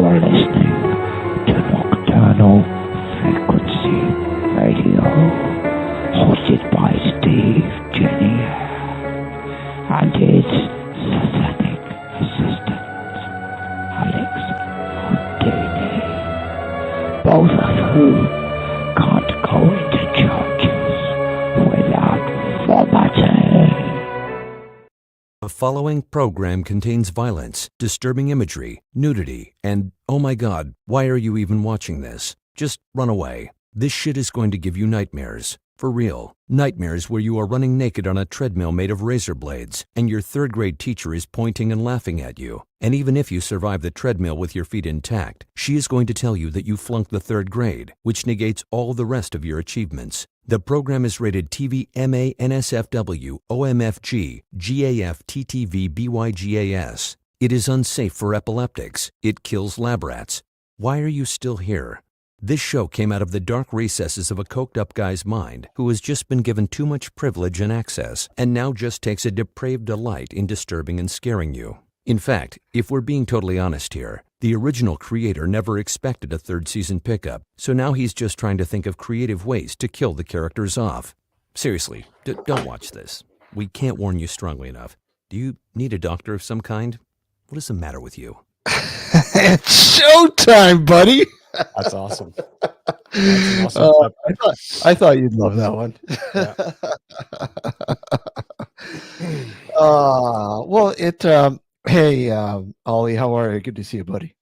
You're listening to Nocturnal Frequency Radio, hosted by Steve Jenny and his satanic assistant, Alex Houdini, both of whom can't go into churches without vomiting. The following program contains violence, disturbing imagery, nudity, and, oh my god, why are you even watching this? Just run away. This shit is going to give you nightmares. For real. Nightmares where you are running naked on a treadmill made of razor blades, and your third grade teacher is pointing and laughing at you. And even if you survive the treadmill with your feet intact, she is going to tell you that you flunked the third grade, which negates all the rest of your achievements. The program is rated TV MA NSFW OMFG GAF TTV BYGAS. It is unsafe for epileptics. It kills lab rats. Why are you still here? This show came out of the dark recesses of a coked-up guy's mind who has just been given too much privilege and access and now just takes a depraved delight in disturbing and scaring you. In fact, if we're being totally honest here, the original creator never expected a third season pickup, so now he's just trying to think of creative ways to kill the characters off. Seriously, don't watch this. We can't warn you strongly enough. Do you need a doctor of some kind? What is the matter with you? It's showtime, buddy. That's awesome. That's awesome. I thought you'd love that one. Yeah. Hey, Ollie, how are you? Good to see you, buddy.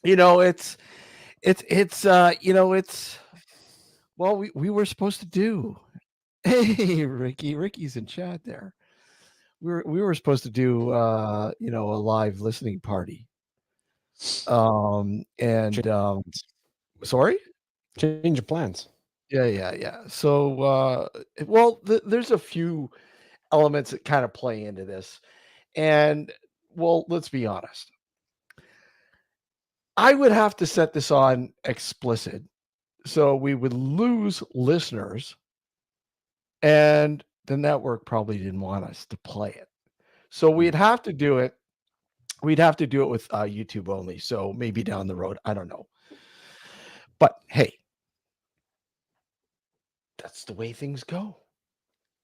We were supposed to do. Hey, Ricky's in chat there. We were supposed to do a live listening party. Sorry? Change of plans. Yeah. So, there's a few elements that kind of play into this. And, let's be honest. I would have to set this on explicit so we would lose listeners, and the network probably didn't want us to play it. So we'd have to do it. We'd have to do it with YouTube only. So maybe down the road, I don't know. But hey, that's the way things go.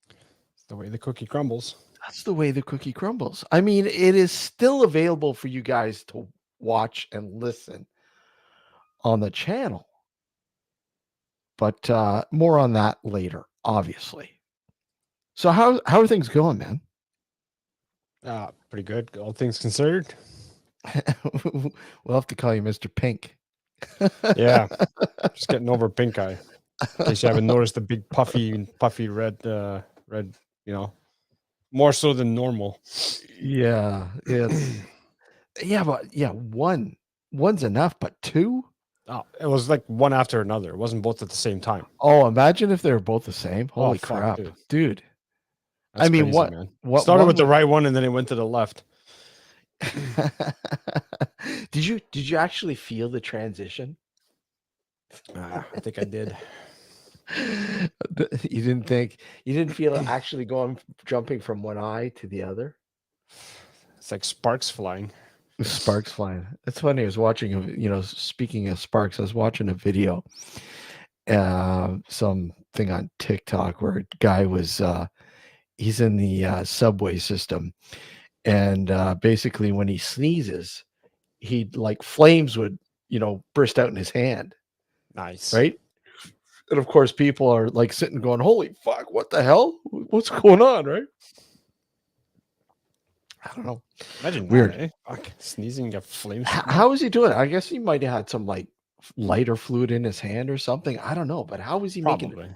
It's the way the cookie crumbles. That's the way the cookie crumbles. I mean, it is still available for you guys to watch and listen on the channel. But more on that later, obviously. So how are things going, man? Pretty good, all things considered. We'll have to call you Mr. Pink. Yeah, just getting over pink eye. In case you haven't noticed the big puffy red, more so than normal. Yeah, one's enough, but two? Oh, it was like one after another. It wasn't both at the same time. Oh, imagine if they were both the same. Holy fuck, crap, dude. That's crazy, what started one with the right one and then it went to the left. Did you actually feel the transition? I think I did. You didn't feel it actually jumping from one eye to the other? It's like sparks flying. Sparks flying. It's funny. I was watching speaking of sparks, I was watching a video, something on TikTok where a guy was, he's in the subway system, and basically when he sneezes, he'd like flames would, burst out in his hand. Nice. Right. And of course, people are like sitting going, holy fuck, what the hell? What's going on? Right. I don't know. Imagine weird. That, eh? Fuck. Sneezing, got flames. How is he doing it? I guess he might have had some like lighter fluid in his hand or something. I don't know. But how is he making it?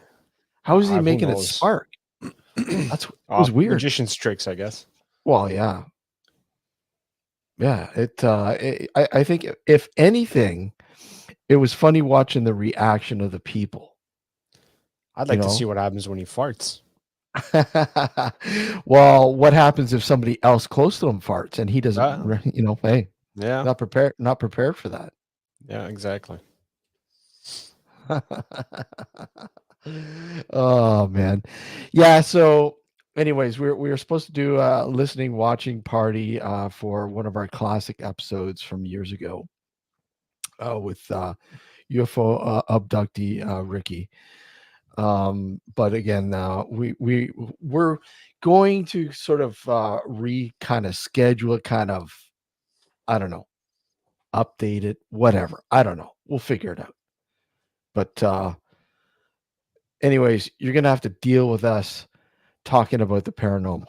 How is he making it spark? That was weird. Magician's tricks, I guess. Well, yeah. Yeah. I think if anything, it was funny watching the reaction of the people. I'd like to see what happens when he farts. Well, what happens if somebody else close to him farts and he doesn't, hey, yeah, not prepared for that. Yeah, exactly. Oh man. Yeah. So anyways, we were supposed to do a watching party for one of our classic episodes from years ago. with UFO abductee Ricky. But again, we're going to sort of kind of schedule it, kind of, I don't know, update it, whatever. I don't know. We'll figure it out. But anyways, you're gonna have to deal with us talking about the paranormal.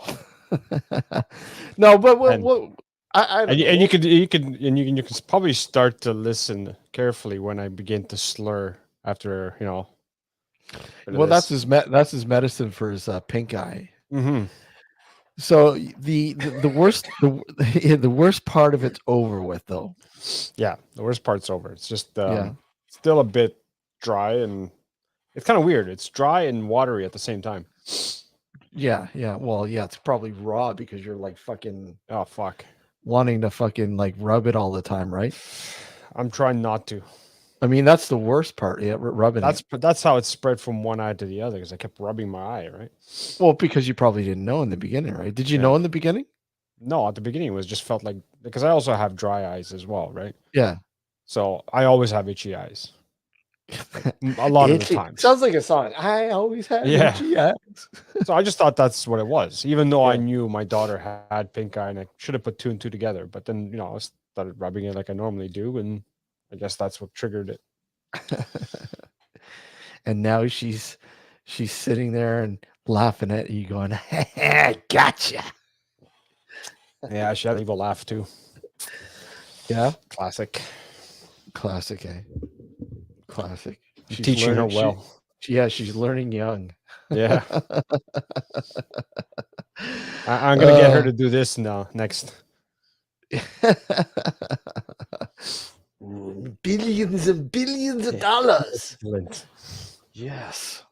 No, but And- I don't know. And you can probably start to listen carefully when I begin to slur after Well, that's his medicine for his pink eye. Mm-hmm. So the worst the worst part of it's over with, though. Yeah, the worst part's over. It's just Yeah. still a bit dry, and it's kind of weird. It's dry and watery at the same time. Yeah. Well, yeah, it's probably raw because you're like fucking Oh fuck! wanting to fucking like rub it all the time, right? I'm trying not to. I mean, that's the worst part. Yeah, rubbing it. That's how it spread from one eye to the other because I kept rubbing my eye. Right. Well, because you probably didn't know in the beginning, right? Did you Yeah. know in the beginning? No, at the beginning it was just felt like because I also have dry eyes as well, right? Yeah. So I always have itchy eyes. A lot of the Itchy. time. Sounds like a song. I always had itchy eyes. So I just thought that's what it was, even though I Yeah. knew my daughter had pink eye, and I should have put 2 and 2 together. But then, I started rubbing it like I normally do, and I guess that's what triggered it. And now she's sitting there and laughing at you, going, "Gotcha." Yeah, she had an evil laugh too. Yeah. Classic. Classic, eh? Classic. She's Teaching her learning- well. she's learning young. Yeah. I'm going to get her to do this now next. Billions and billions of dollars. Excellent. Yes.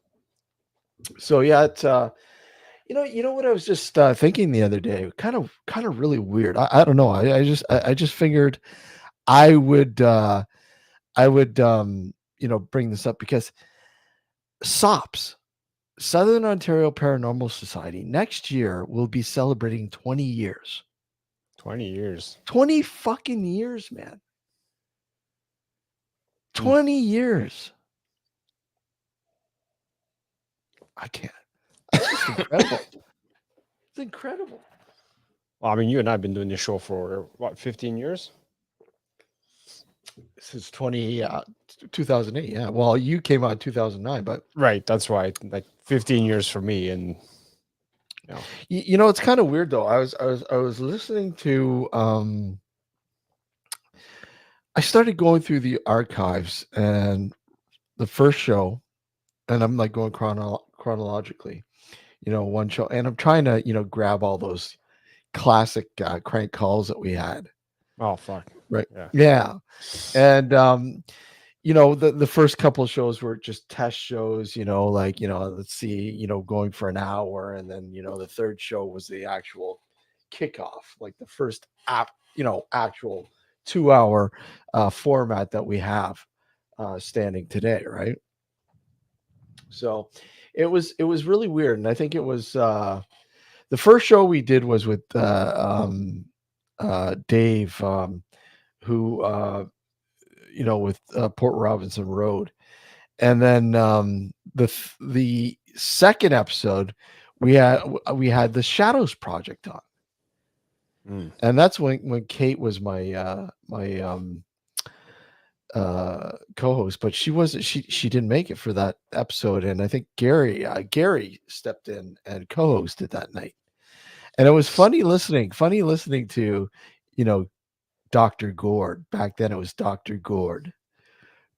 So yeah, it's you know what I was just thinking the other day, kind of really weird. I don't know. I just figured I would bring this up because SOPS, Southern Ontario Paranormal Society, next year will be celebrating 20 years. 20 years. 20 fucking years, man. 20 years. I can't. It's just incredible. It's incredible. Well, I mean, you and I have been doing this show for, 15 years? Since 2008. Yeah. Well, you came out in 2009, but Right. That's why, like 15 years for me. And it's kind of weird though. I was listening to I started going through the archives and the first show, and I'm like going chronologically, one show, and I'm trying to, grab all those classic crank calls that we had. oh, fuck. Right. Yeah. Yeah. And the first couple of shows were just test shows, let's see, going for an hour, and then the third show was the actual kickoff, like the first actual 2-hour format that we have standing today, right? So it was really weird, and I think it was the first show we did was with Dave, who with Port Robinson Road, and then the second episode we had the Shadows Project on, and that's when Kate was my co-host, but she didn't make it for that episode, and I think Gary stepped in and co-hosted that night, and it was funny listening to Dr. Gord. Back then it was Dr. Gord.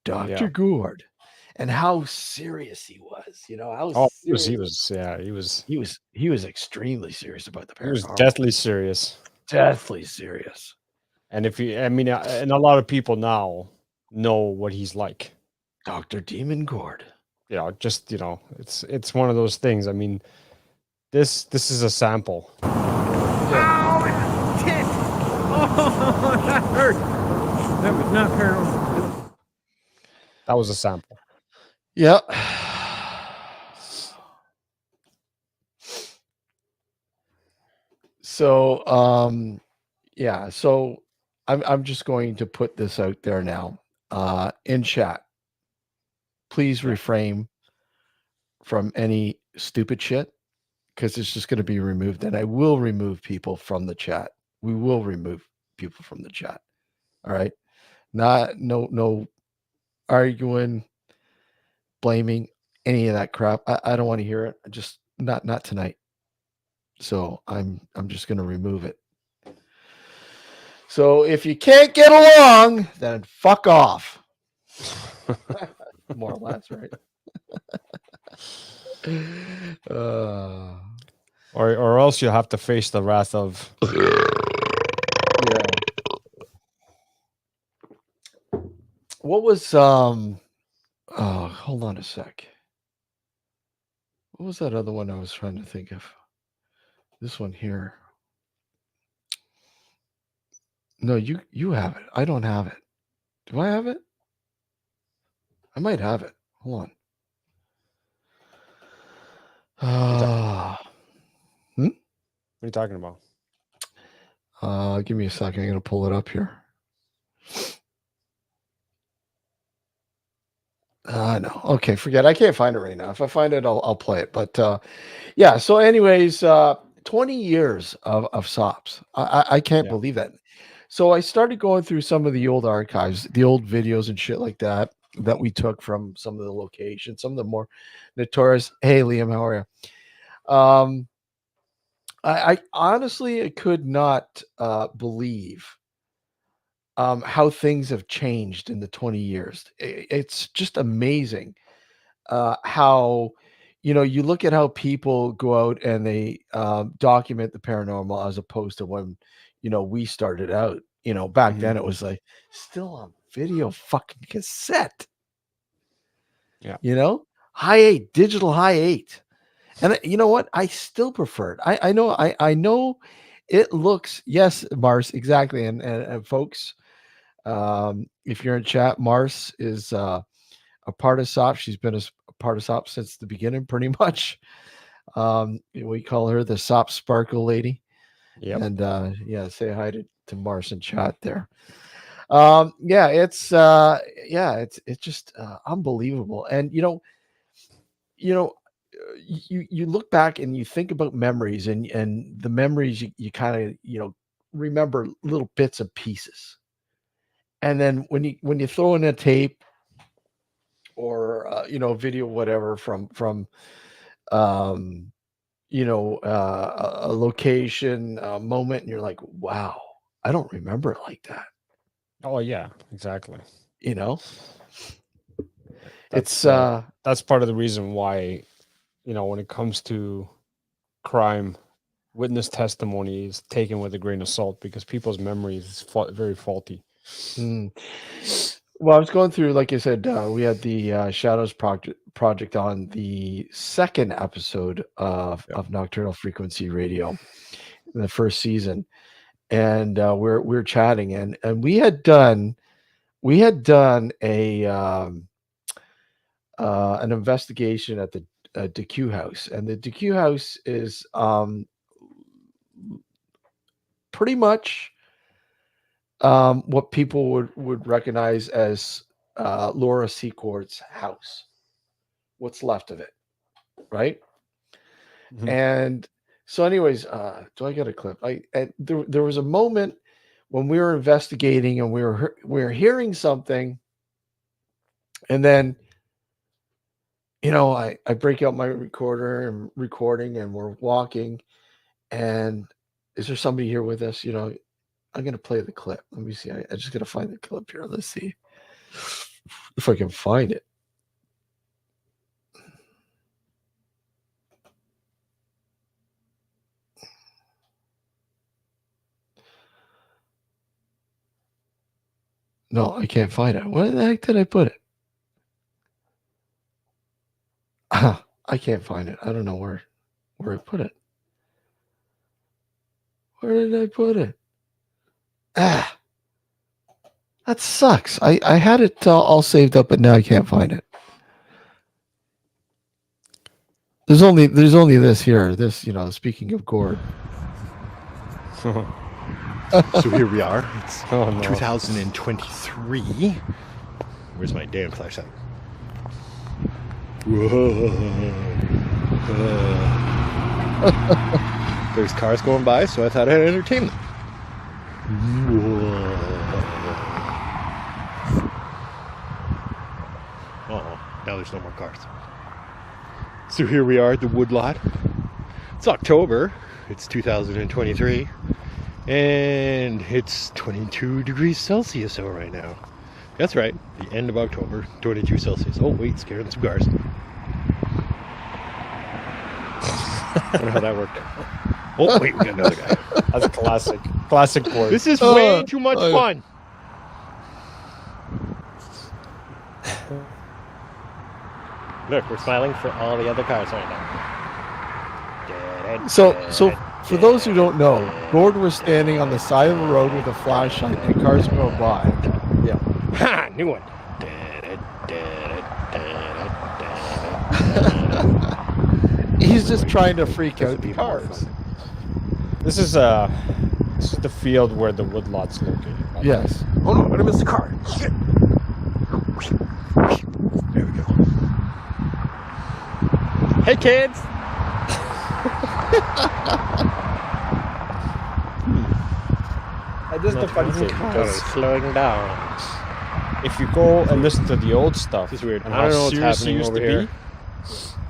Dr. Gord. And how serious he was, how serious. He was extremely serious about the paranormal. He was deathly serious. Deathly serious. And and a lot of people now know what he's like. Dr. Demon Gord. It's one of those things. I mean, this is a sample. Ow, shit! Oh, that hurt. That was not paranormal. That was a sample. Yeah. So, so I'm just going to put this out there now. in chat, please refrain from any stupid shit because it's just going to be removed, and I will remove people from the chat. We will remove people from the chat. All right, no arguing, blaming, any of that crap. I don't want to hear it. Just not tonight. So I'm just going to remove it. So if you can't get along, then fuck off. More or less, right? Or else you'll have to face the wrath of. Yeah. What was hold on a sec. What was that other one I was trying to think of? This one here. No, you have it. I don't have it. Do I have it? I might have it. Hold on. What are you talking about? Give me a second. I'm going to pull it up here. No. Okay, forget. I can't find it right now. If I find it, I'll play it. But yeah. So, anyways, 20 years of SOPs. I can't believe that. So I started going through some of the old archives, the old videos and shit like that we took from some of the locations, some of the more notorious. Hey, Liam, how are you? I honestly could not believe how things have changed in the 20 years. It's just amazing how, you look at how people go out and they document the paranormal as opposed to when, we started out. Back then it was like still on video fucking cassette. Yeah. High 8, digital high 8. And you know what? I still prefer it. I know it looks, yes, Mars, exactly. And folks, if you're in chat, Mars is a part of SOP. She's been a part of SOP since the beginning, pretty much. We call her the SOP Sparkle Lady. Yeah. And say hi to Mars in chat there. It's just unbelievable. And you look back and you think about memories and the memories you kind of remember little bits and pieces, and then when you throw in a tape or video, whatever, from a location, moment, and you're like, wow, I don't remember it like that. Oh yeah, exactly. That's part of the reason why, when it comes to crime, witness testimony is taken with a grain of salt because people's memory is very faulty. Well, I was going through, like I said, we had the Shadows project on the second episode of Nocturnal Frequency Radio, the first season, and we're chatting, and we had done a an investigation at the DQ house, and the DQ house is pretty much what people would recognize as Laura Secor's house, what's left of it, right? Mm-hmm. And so, anyways, do I get a clip? There was a moment when we were investigating and we were hearing something, and then I break out my recorder and recording, and we're walking, and is there somebody here with us? I'm going to play the clip. Let me see. I just got to find the clip here. Let's see if I can find it. No, I can't find it. Where the heck did I put it? I can't find it. I don't know where I put it. Where did I put it? That sucks. I had it all saved up, but now I can't find it. There's only this here. This, speaking of Gord. So here we are. It's 2023. Where's my damn flashlight? Whoa. There's cars going by, so I thought I'd entertain them. Whoa. Oh, now there's no more cars. So here we are at the woodlot. It's October. It's 2023. And it's 22 degrees Celsius out right now. That's right, the end of October, 22 Celsius. Oh wait, scaring some cars. I don't know how that worked. Oh wait, we got another guy. That's a classic board. This is way too much fun. Look, we're smiling for all the other cars right now. So for those who don't know, Gord was standing on the side of the road with a flashlight and cars go by. Yeah. Ha! New one. He's just trying to freak out the cars. This is the field where the woodlot's located. Yes. Oh no, I'm gonna miss the car. Shit. There we go. Hey kids! That's the funny thing. Slowing down. If you go and listen to the old stuff, This is weird. and I how don't know what's serious it happening used over to here. be,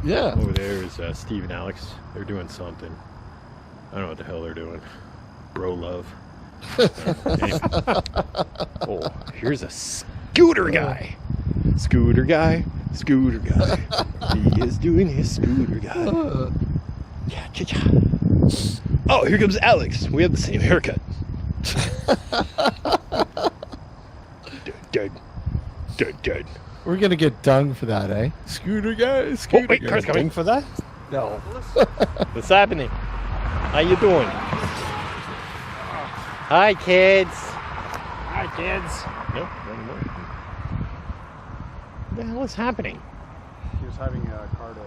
Yeah. Over there is Steve and Alex. They're doing something. I don't know what the hell they're doing. Bro love. Anyway. Oh, here's a scooter guy. Scooter guy. Scooter guy. He is doing his scooter guy. Yeah, cha-cha. Oh, here comes Alex. We have the same haircut. Dead. We're gonna get dung for that, eh? Scooter guy, scooter Oh, wait, guy. car's coming. for that? No. What's happening? How you doing? Hi, kids. Hi, kids. No, not anymore. What the hell is happening? He was having a car to...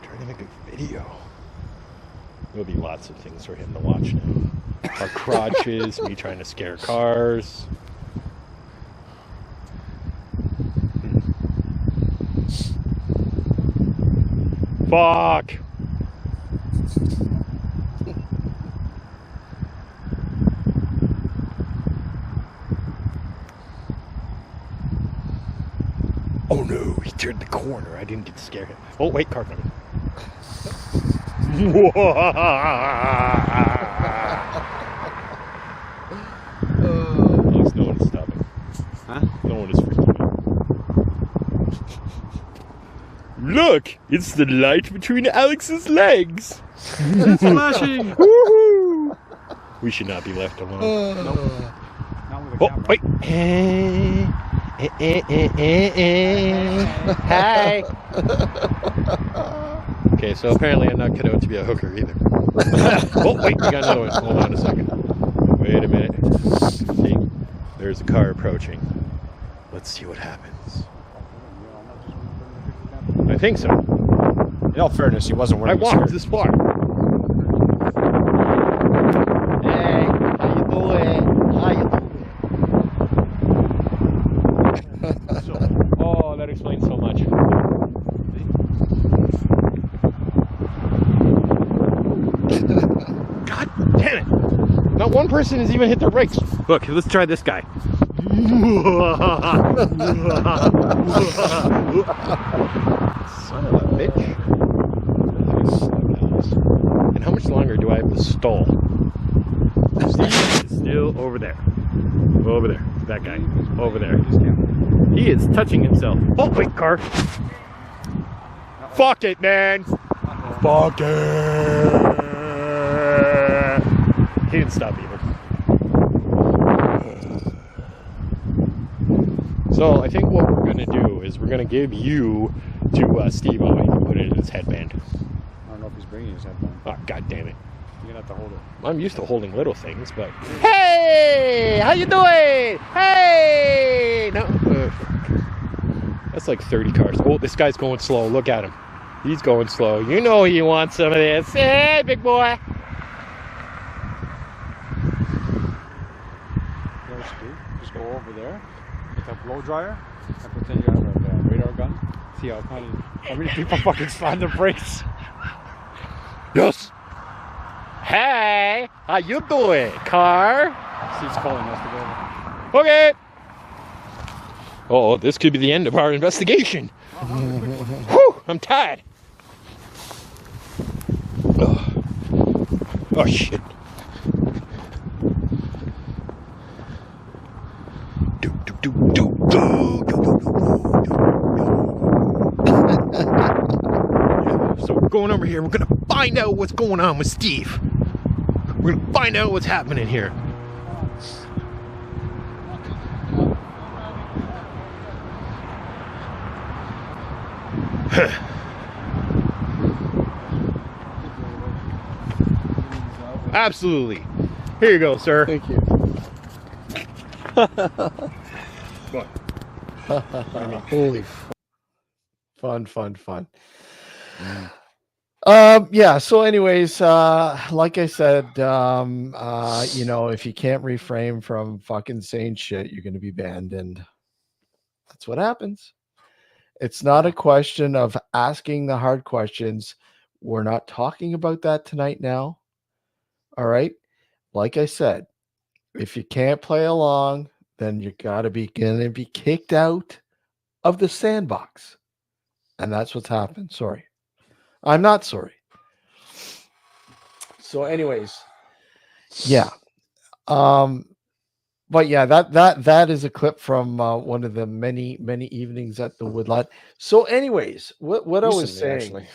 Trying to make a video. There'll be lots of things for him to watch now. Our crotches, me trying to scare cars. Fuck! Oh no, he turned the corner. I didn't get to scare him. Oh wait, car coming. Alex, no one is stopping. Huh? No one is freaking out. Look! It's the light between Alex's legs! It's flashing. Woohoo! We should not be left alone. Not with a Oh, camera. wait! Hi! Okay, so apparently I'm not cut out to be a hooker either. Oh, wait, we got another one. Hold on a second. Wait a minute. See? There's a car approaching. Let's see what happens. I think so. In all fairness, he wasn't I wearing a walked skirt. this far. Hey, how you doing? How you doing? Oh, that explains so much. God damn it! Not one person has even hit their brakes. Look, let's try this guy. Son of a bitch. And how much longer do I have to stall? Steve is still over there. Over there. That guy. Over there. He is touching himself. Oh, wait, car. Fuck it, man. Fuck it. He didn't stop either. So I think what we're going to do is we're going to give you to Steve-O and he can put it in his headband. I don't know if he's bringing his headband. Oh, God damn it. You're gonna have to hold it. I'm used to holding little things, but... Hey! How you doing? Hey! No. That's like 30 cars. Oh, this guy's going slow. Look at him. He's going slow. You know you want some of this. Hey, big boy. You know what you do? Just go over there. with a blow dryer and pretend you have a radar gun. See how many people fucking slam their brakes. Yes. Hey, how you doing, car? Steve's calling us to go over. Okay. Oh, this could be the end of our investigation. Whew, I'm tired. Oh shit. So we're going over here. We're gonna find out what's going on with Steve. We're gonna find out what's happening here. Absolutely. Here you go, sir. Thank you. What? Holy fun. Yeah, so anyways, like I said, if you can't refrain from fucking saying shit, you're gonna be banned, and that's what happens. It's not a question of asking the hard questions. We're not talking about that tonight now. All right. Like I said, if you can't play along, then you gonna be kicked out of the sandbox. And that's what's happened. Sorry. I'm not sorry. So, anyways, yeah. But yeah, that is a clip from one of the many evenings at the Woodlot. So, anyways, what I was saying. Actually.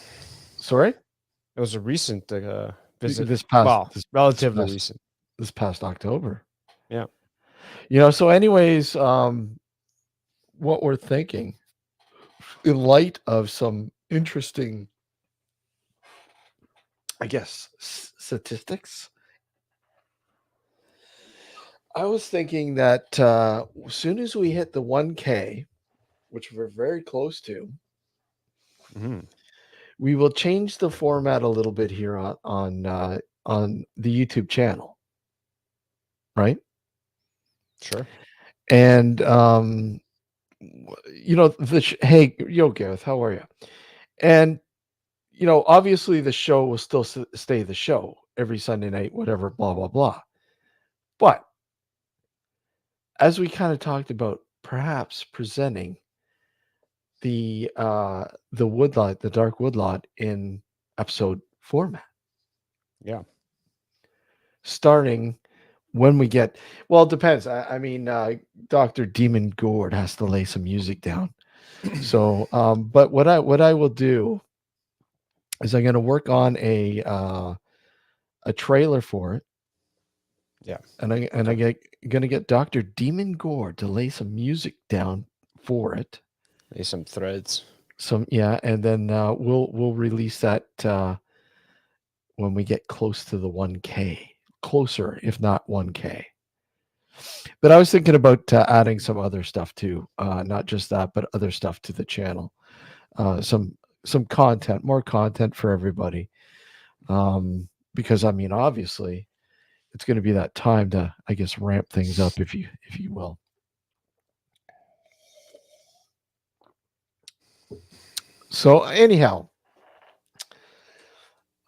Sorry, It was a recent visit. this past Well, this relatively past- recent. this past October. Yeah. So anyways, what we're thinking in light of some interesting, I guess, statistics. I was thinking that as soon as we hit the 1K, which we're very close to, Mm-hmm. we will change the format a little bit here on the YouTube channel, right? Sure. And hey, yo, Gareth, how are you? And obviously the show will still stay the show every Sunday night, whatever, blah blah blah. But as we kind of talked about, perhaps presenting the woodlot, the dark woodlot, in episode format. Yeah. Starting when we get, well, it depends. I mean, Dr. Demon Gord has to lay some music down. So, but what I will do is I'm going to work on a trailer for it. Yeah. And I'm going to get Dr. Demon Gord to lay some music down for it. There's some threads. And then we'll release that when we get close to the 1K, closer if not 1K. But I was thinking about adding some other stuff too, not just that, but other stuff to the channel. Some content, more content for everybody, because I mean, obviously, it's going to be that time to, I guess, ramp things up, if you will. So anyhow,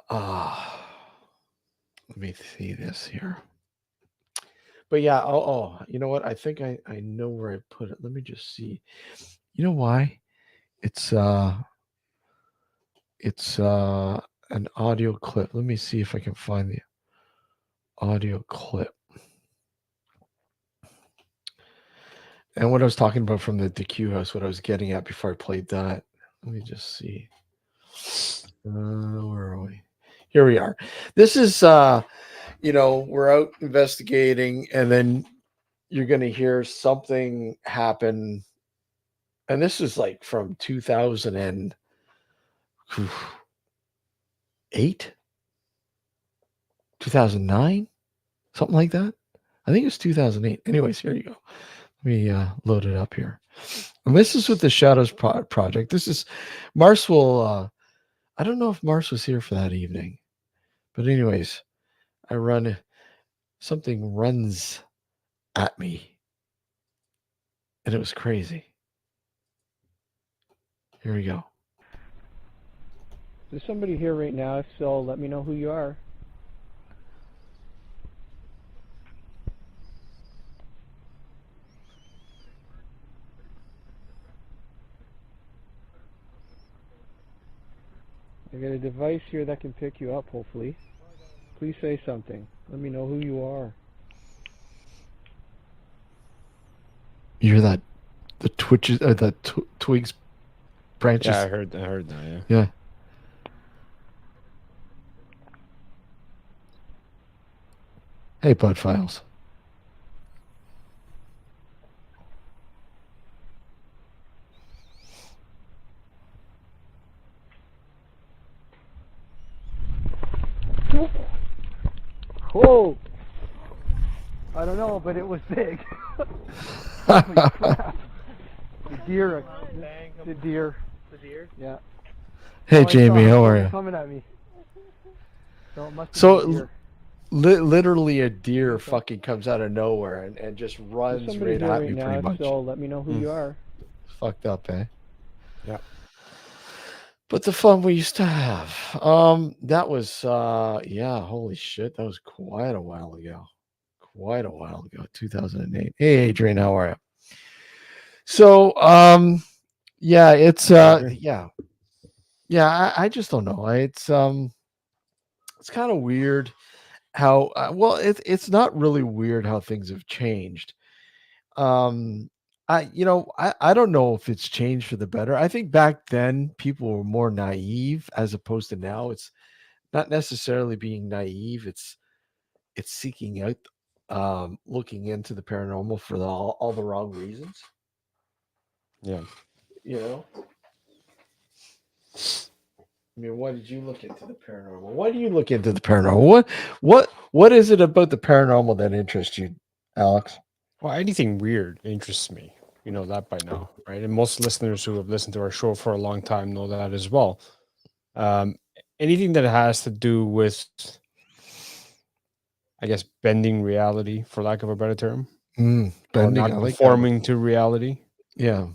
let me see this here. But yeah, you know what? I think I know where I put it. Let me just see. You know why? It's an audio clip. Let me see if I can find the audio clip. And what I was talking about from the DQ house, what I was getting at before I played that. Let me just see. Where are we? Here we are. This is we're out investigating, and then you're going to hear something happen. And this is like from 2008, 2009, something like that. I think it was 2008. Anyways, here you go. Let me load it up here. And this is with the Shadows Project. This is Mars will. I don't know if Mars was here for that evening, but anyways, something runs at me. And it was crazy. Here we go. There's somebody here right now. If so, let me know who you are. I got a device here that can pick you up, hopefully. Please say something. Let me know who you are. You hear that? The twitches, the twigs branches. Yeah, I heard that. Yeah. Yeah. Hey, Bud Files. Whoa! I don't know, but it was big. Holy crap. The deer. The deer. The deer? Yeah. Hey, Oh, I saw Jamie, it. how It are was you? coming at me. So it must have So, been a deer. literally, a deer fucking comes out of nowhere and just There's runs somebody right here at right me, now. pretty If much. so, let me know who you are. Fucked up, eh? Yeah. But the fun we used to have. That was yeah, holy shit, that was quite a while ago. 2008. Hey, Adrian, how are you? So, yeah, it's yeah. I just don't know. It's kind of weird how well it's not really weird how things have changed. I don't know if it's changed for the better. I think back then people were more naive as opposed to now. It's not necessarily being naive, it's seeking out looking into the paranormal for all the wrong reasons, Yeah. you know. I mean, why did you look into the paranormal? Why do you look into the paranormal? What is it about the paranormal that interests you, Alex? Well, anything weird interests me. You know that by now, right? And most listeners who have listened to our show for a long time know that as well. Um, Anything that has to do with, I guess, bending reality, for lack of a better term, or Bending, not I like that one. conforming to reality, Yeah.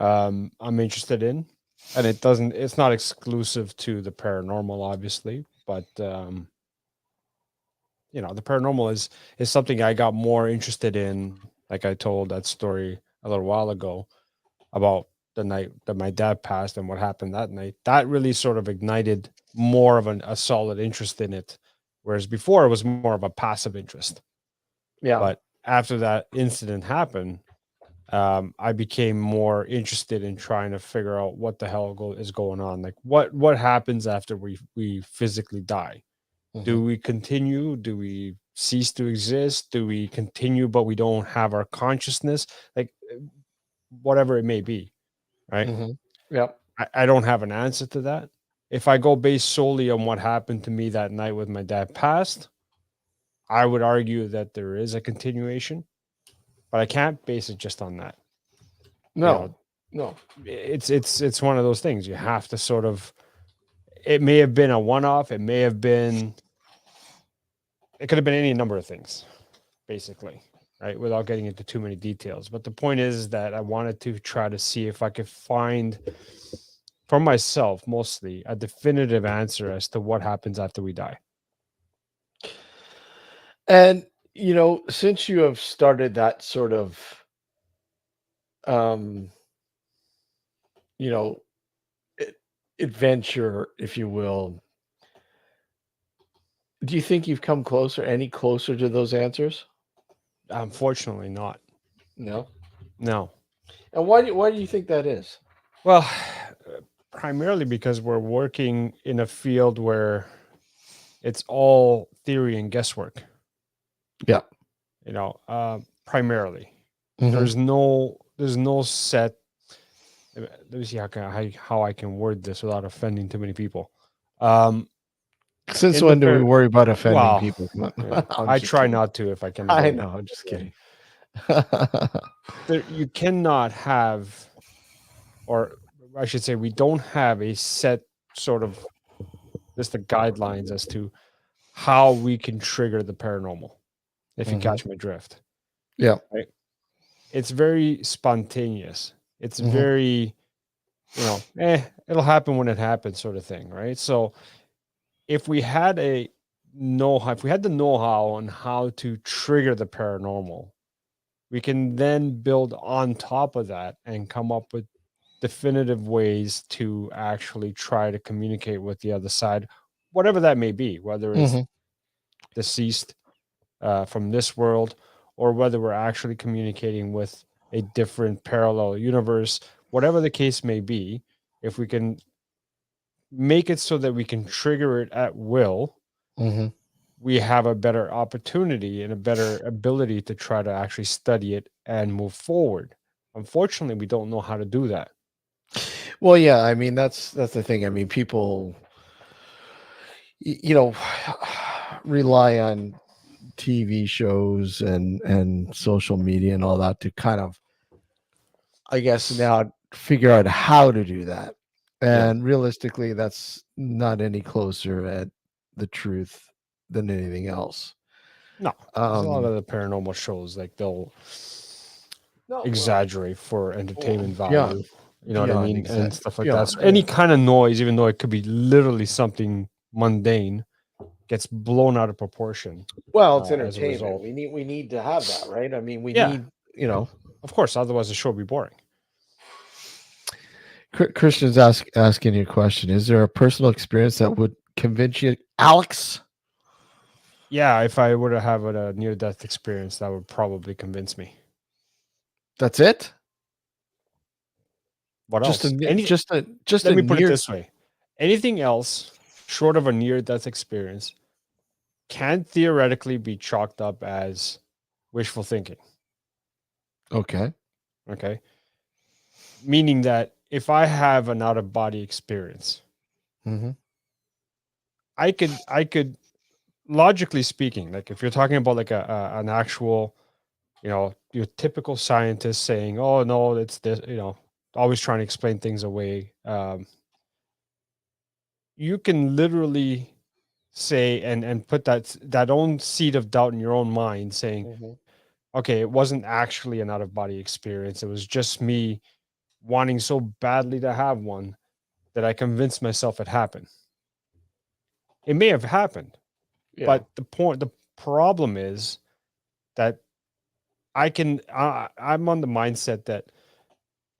I'm interested in. And it's not exclusive to the paranormal, obviously, but the paranormal is something I got more interested in. Like I told that story a little while ago about the night that my dad passed and what happened that night. That really sort of ignited more of a solid interest in it, whereas before it was more of a passive interest. Yeah. But after that incident happened, I became more interested in trying to figure out what the hell is going on. Like what happens after we physically die? Do we continue? Do we cease to exist? Do we continue but we don't have our consciousness? Like whatever it may be, right? Yep. I don't have an answer to that. If I go based solely on what happened to me that night with my dad passed, I would argue that there is a continuation, but I can't base it just on that. No. It's one of those things. You have to sort of. It may have been a one-off. It may have been. It could have been any number of things, basically, right? Without getting into too many details. But the point is that I wanted to try to see if I could find, for myself mostly, a definitive answer as to what happens after we die. And since you have started that sort of you know adventure, if you will, do you think you've come any closer to those answers? Unfortunately, not. No. No. And why do you think that is? Well, primarily because we're working in a field where it's all theory and guesswork. Yeah. Primarily. There's no set. Let me see how I can word this without offending too many people. Since when do we worry about offending people? Yeah, I try not to if I can. I know. I'm just kidding. You cannot have, or I should say, we don't have a set sort of list of guidelines as to how we can trigger the paranormal. If you catch my drift. Yeah. Right? it's very spontaneous. It's Mhm. very, it'll happen when it happens, sort of thing, right? So if we had the know-how on how to trigger the paranormal, we can then build on top of that and come up with definitive ways to actually try to communicate with the other side, whatever that may be, whether it's Mhm. deceased from this world, or whether we're actually communicating with a different parallel universe, whatever the case may be. If we can make it so that we can trigger it at will, Mhm. we have a better opportunity and a better ability to try to actually study it and move forward. Unfortunately, we don't know how to do that. Well, yeah, I mean that's the thing. I mean, people, you know, rely on TV shows and social media and all that to kind of, I guess, now figure out how to do that. Yeah. And realistically, that's not any closer at the truth than anything else. No, there's a lot Um, of the paranormal shows, like they'll no, exaggerate for entertainment value. beyond You know what I mean? And exact stuff like that. So beyond. any kind of noise, even though it could be literally something mundane, gets blown out of proportion Well, it's as a entertainment. result. We need to have that, right? I mean, we Yeah, need, you know. of course. Otherwise, the show would be boring. Christian's asking you a question. Is there a personal experience that would convince you, Alex? Yeah, if I were to have a near-death experience, that would probably convince me. That's it. What Just else? a just a just Let a me put it near. this way: anything else short of a near-death experience can theoretically be chalked up as wishful thinking. Okay. Okay. Meaning that if I have an out of body experience, Mm-hmm. I could logically speaking, like if you're talking about like an actual, your typical scientist saying, "Oh no, it's this," always trying to explain things away. You can literally say and put that own seed of doubt in your own mind, saying, Mm-hmm. "Okay, it wasn't actually an out of body experience. It was just me wanting so badly to have one that I convinced myself it happened." It may have happened, Yeah. but the problem is that I'm on the mindset that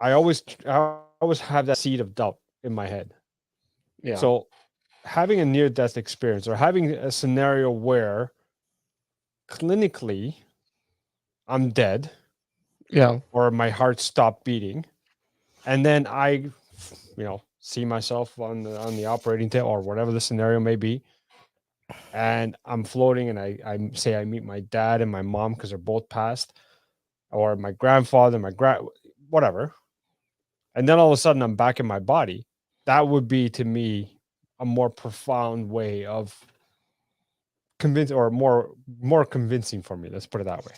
I always have that seed of doubt in my head. Yeah. So having a near death experience or having a scenario where clinically I'm dead Yeah. or my heart stopped beating, and then I see myself on the operating table or whatever the scenario may be, and I'm floating, and I say I meet my dad and my mom because they're both passed, or my grandfather, whatever, and then all of a sudden I'm back in my body. That would be to me a more profound way of convince, or more convincing for me. Let's put it that way.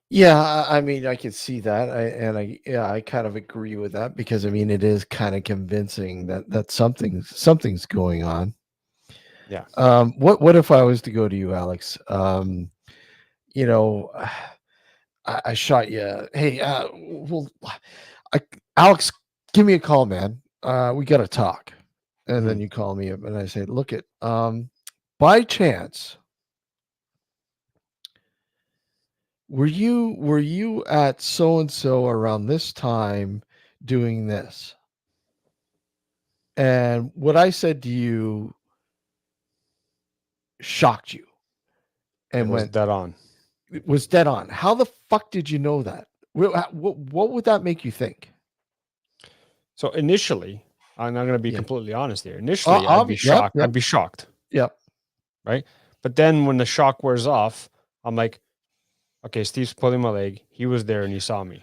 Yeah, I mean, I can see that, I kind of agree with that because I mean, it is kind of convincing that something's going on. Yeah. What if I was to go to you, Alex? You know, I shot you. Hey, well, I, Alex, give me a call, man. We got to talk. And then Mhm. you call me up, and I say, look it, by chance, were you at so and so around this time doing this? And what I said to you shocked you It and was went, dead on. it was dead on. How the fuck did you know that? What would that make you think? So initially, I'm not going to be Yeah. completely honest here. Initially, I'd be Yep, shocked. yep, I'd be shocked, yep. right? But then when the shock wears off, I'm like, okay, Steve's pulling my leg. He was there and he saw me.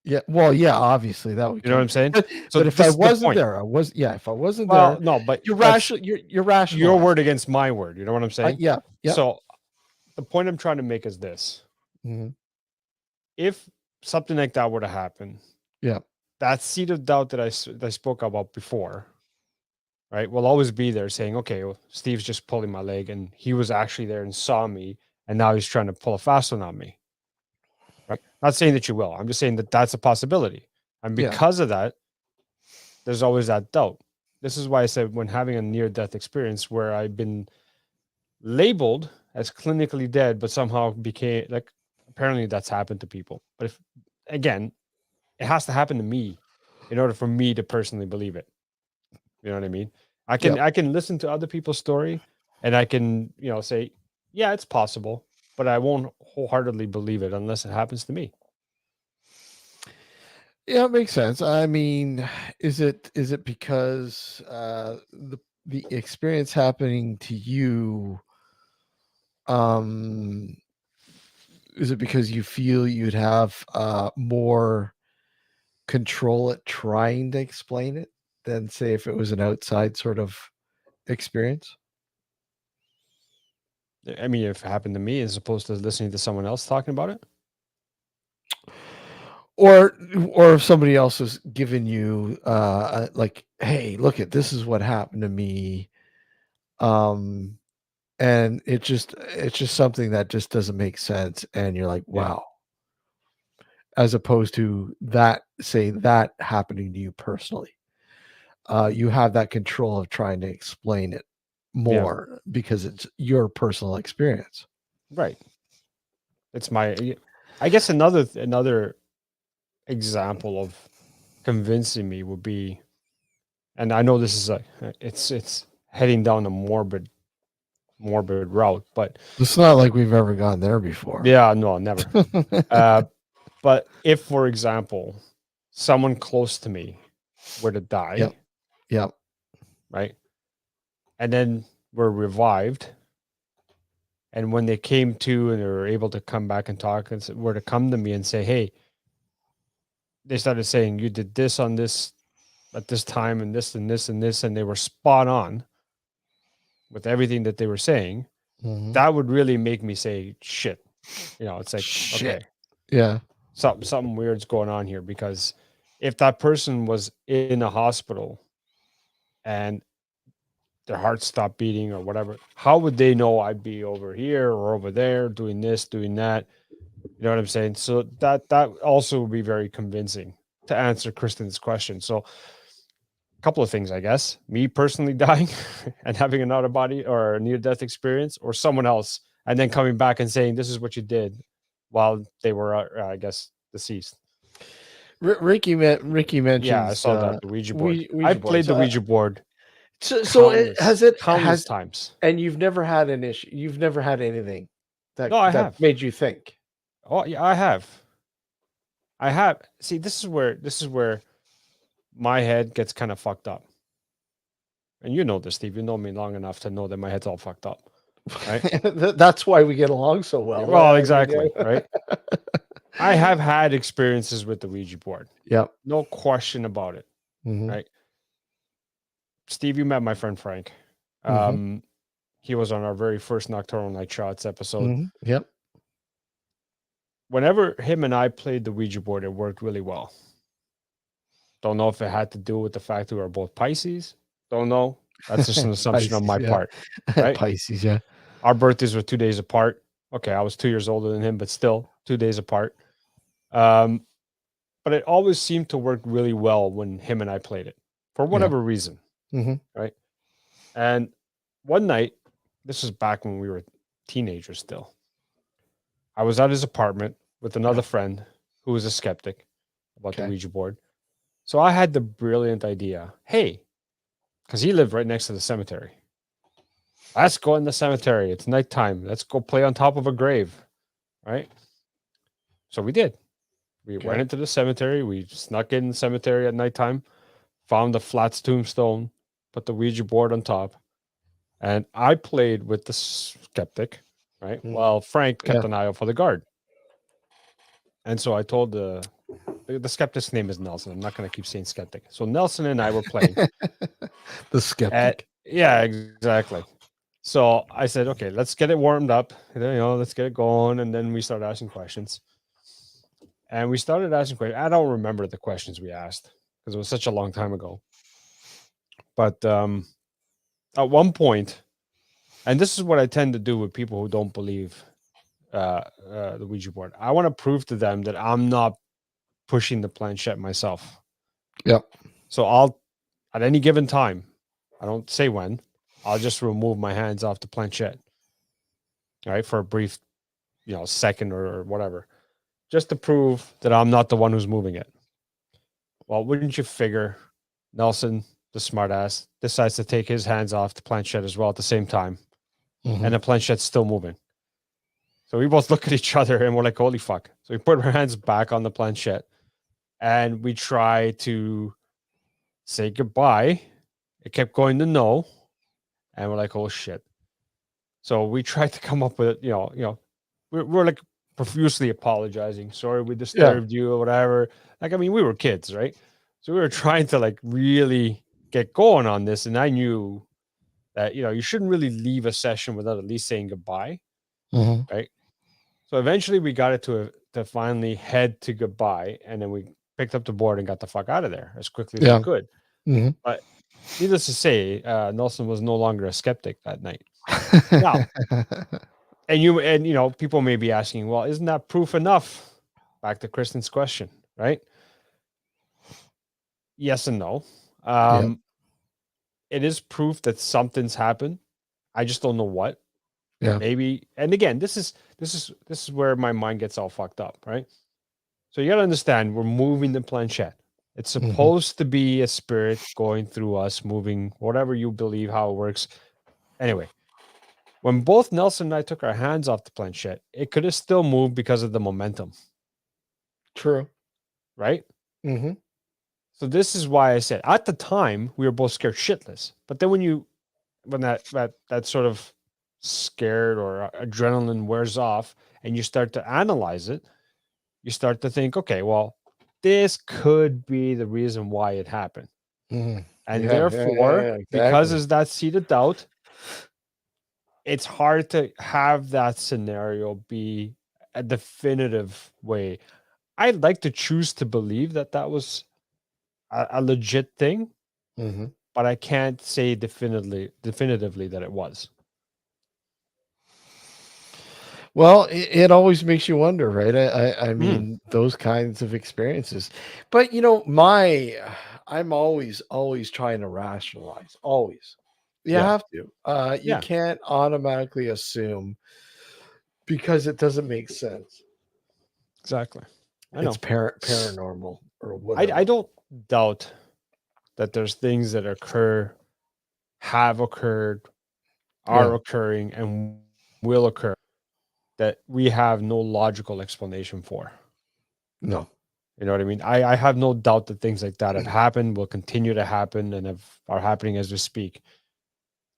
Yeah. Well, yeah, obviously that would You know what come. I'm saying? But, So if I this is the wasn't point. there, if I wasn't Well, there, no, but you're that's rational. You're your rationalizing. word against my word. You know what I'm saying? Yeah. Yeah. So the point I'm trying to make is this: Hmm. if something like that were to happen, Yeah. that seed of doubt that I spoke about before, right, will always be there, saying, okay, well, Steve's just pulling my leg, and he was actually there and saw me, and now he's trying to pull a fast one on me. Right? Not saying that you will. I'm just saying that that's a possibility. And Yeah. because of that, there's always that doubt. This is why I said when having a near-death experience where I've been labeled as clinically dead, but somehow became like, apparently that's happened to people. But if, again, it has to happen to me in order for me to personally believe it. You know what I mean? Yep. I can listen to other people's story and I can, say, yeah, it's possible, but I won't wholeheartedly believe it unless it happens to me. Yeah, it makes sense. I mean, is it because the experience happening to you, is it because you feel you'd have more control at trying to explain it than say if it was an outside sort of experience? I mean, if it happened to me as opposed to listening to someone else talking about it. Or if somebody else has given you like, hey, look at this is what happened to me. And it's just something that just doesn't make sense. And you're like, Yeah. wow. As opposed to that happening to you personally. You have that control of trying to explain it more because it's your personal experience. Right. It's I guess another example of convincing me would be, and I know this is it's heading down a morbid route, but It's not like we've ever gone there before. yeah, no, never. But if, for example, someone close to me were to die, Yep. right, and then were revived, and when they came to and they were able to come back and talk and were to come to me and say, hey, they started saying you did this on this at this time and this and this and this, and they were spot on with everything that they were saying, that would really make me say, shit. It's like, Shit. okay, Yeah. something weird's going on here, because if that person was in a hospital and their heart stopped beating or whatever, how would they know I'd be over here or over there doing this, doing that? You know what I'm saying? So that also would be very convincing to answer Kristen's question. So a couple of things, I guess. Me personally dying and having an out of body or a near death experience, or someone else and then coming back and saying this is what you did while they were, I guess, deceased. Ricky mentions. Yeah, I saw that, the Ouija board. Ouija I've played the Ouija board. So countless times, and you've never had an issue. You've never had anything that No, I have. made you think. Oh yeah, I have. See, this is where my head gets kind of fucked up. And you know this, Steve. You know me long enough to know that my head's all fucked up. Right? That's why we get along so well. Well, exactly. Right. I have had experiences with the Ouija board. Yep. No question about it. Mhm. Right. Steve, you met my friend Frank. He was on our very first Nocturnal Night Shots episode. Yep. Whenever him and I played the Ouija board, it worked really well. Don't know if it had to do with the fact that we were both Pisces. Don't know. That's just an assumption on my part. Right? Pisces, yeah. Our birthdays were 2 days apart. Okay, I was 2 years older than him, but still 2 days apart. But it always seemed to work really well when him and I played it for whatever reason. Right? And one night, this was back when we were teenagers still, I was at his apartment with another friend who was a skeptic about the Ouija board. So I had the brilliant idea, hey, because he lived right next to the cemetery. Let's go in the cemetery. It's nighttime. Let's go play on top of a grave. Right? So we did. We went into the cemetery. We snuck in the cemetery at nighttime, found the flat tombstone, put the Ouija board on top, and I played with the skeptic, right? While Frank kept an eye out for the guard. And so I told the skeptic's name is Nelson. I'm not going to keep saying skeptic. So Nelson and I were playing. The skeptic. Yeah, exactly. So I said, okay, let's get it warmed up. Let's get it going. And then we started asking questions. And we started asking questions. I don't remember the questions we asked because it was such a long time ago. But at one point, and this is what I tend to do with people who don't believe the Ouija board. I want to prove to them that I'm not pushing the planchette myself. Yep. So I'll, at any given time, I don't say when, I'll just remove my hands off the planchette, right, for a brief, second or whatever, just to prove that I'm not the one who's moving it. Well, wouldn't you figure Nelson, the smartass, decides to take his hands off the planchette as well at the same time, and the planchette's still moving. So we both look at each other and we're like, holy fuck. So we put our hands back on the planchette and we try to say goodbye. It kept going to no. And we're like, oh shit. So we tried to come up with, we're like profusely apologizing. Sorry, we disturbed you or whatever. Like, I mean, we were kids, right? So we were trying to like really get going on this. And I knew that, you shouldn't really leave a session without at least saying goodbye. Right. So eventually we got it to finally head to goodbye. And then we picked up the board and got the fuck out of there as quickly as we could. But needless to say, Nelson was no longer a skeptic that night. Now, and people may be asking, well, isn't that proof enough? Back to Kristen's question, right? Yes and no. It is proof that something's happened. I just don't know what. Yeah. Maybe. And again, this is where my mind gets all fucked up, right? So you got to understand, we're moving the planchette. It's supposed to be a spirit going through us, moving, whatever you believe, how it works. Anyway, when both Nelson and I took our hands off the planchette, it could have still moved because of the momentum. True. Right? So this is why I said, at the time, we were both scared shitless. But then when that sort of scared or adrenaline wears off and you start to analyze it, you start to think, okay, well, this could be the reason why it happened. And therefore, because there's that seed of doubt, it's hard to have that scenario be a definitive way. I'd like to choose to believe that was a legit thing, but I can't say definitively that it was. Well, it always makes you wonder, right? I mean, those kinds of experiences. But I'm always trying to rationalize. Always. You have to. You can't automatically assume because it doesn't make sense. Exactly. I know. It's paranormal or whatever. I don't doubt that there's things that have occurred, are occurring, and will occur that we have no logical explanation for. No. You know what I mean? I have no doubt that things like that have happened, will continue to happen, and are happening as we speak.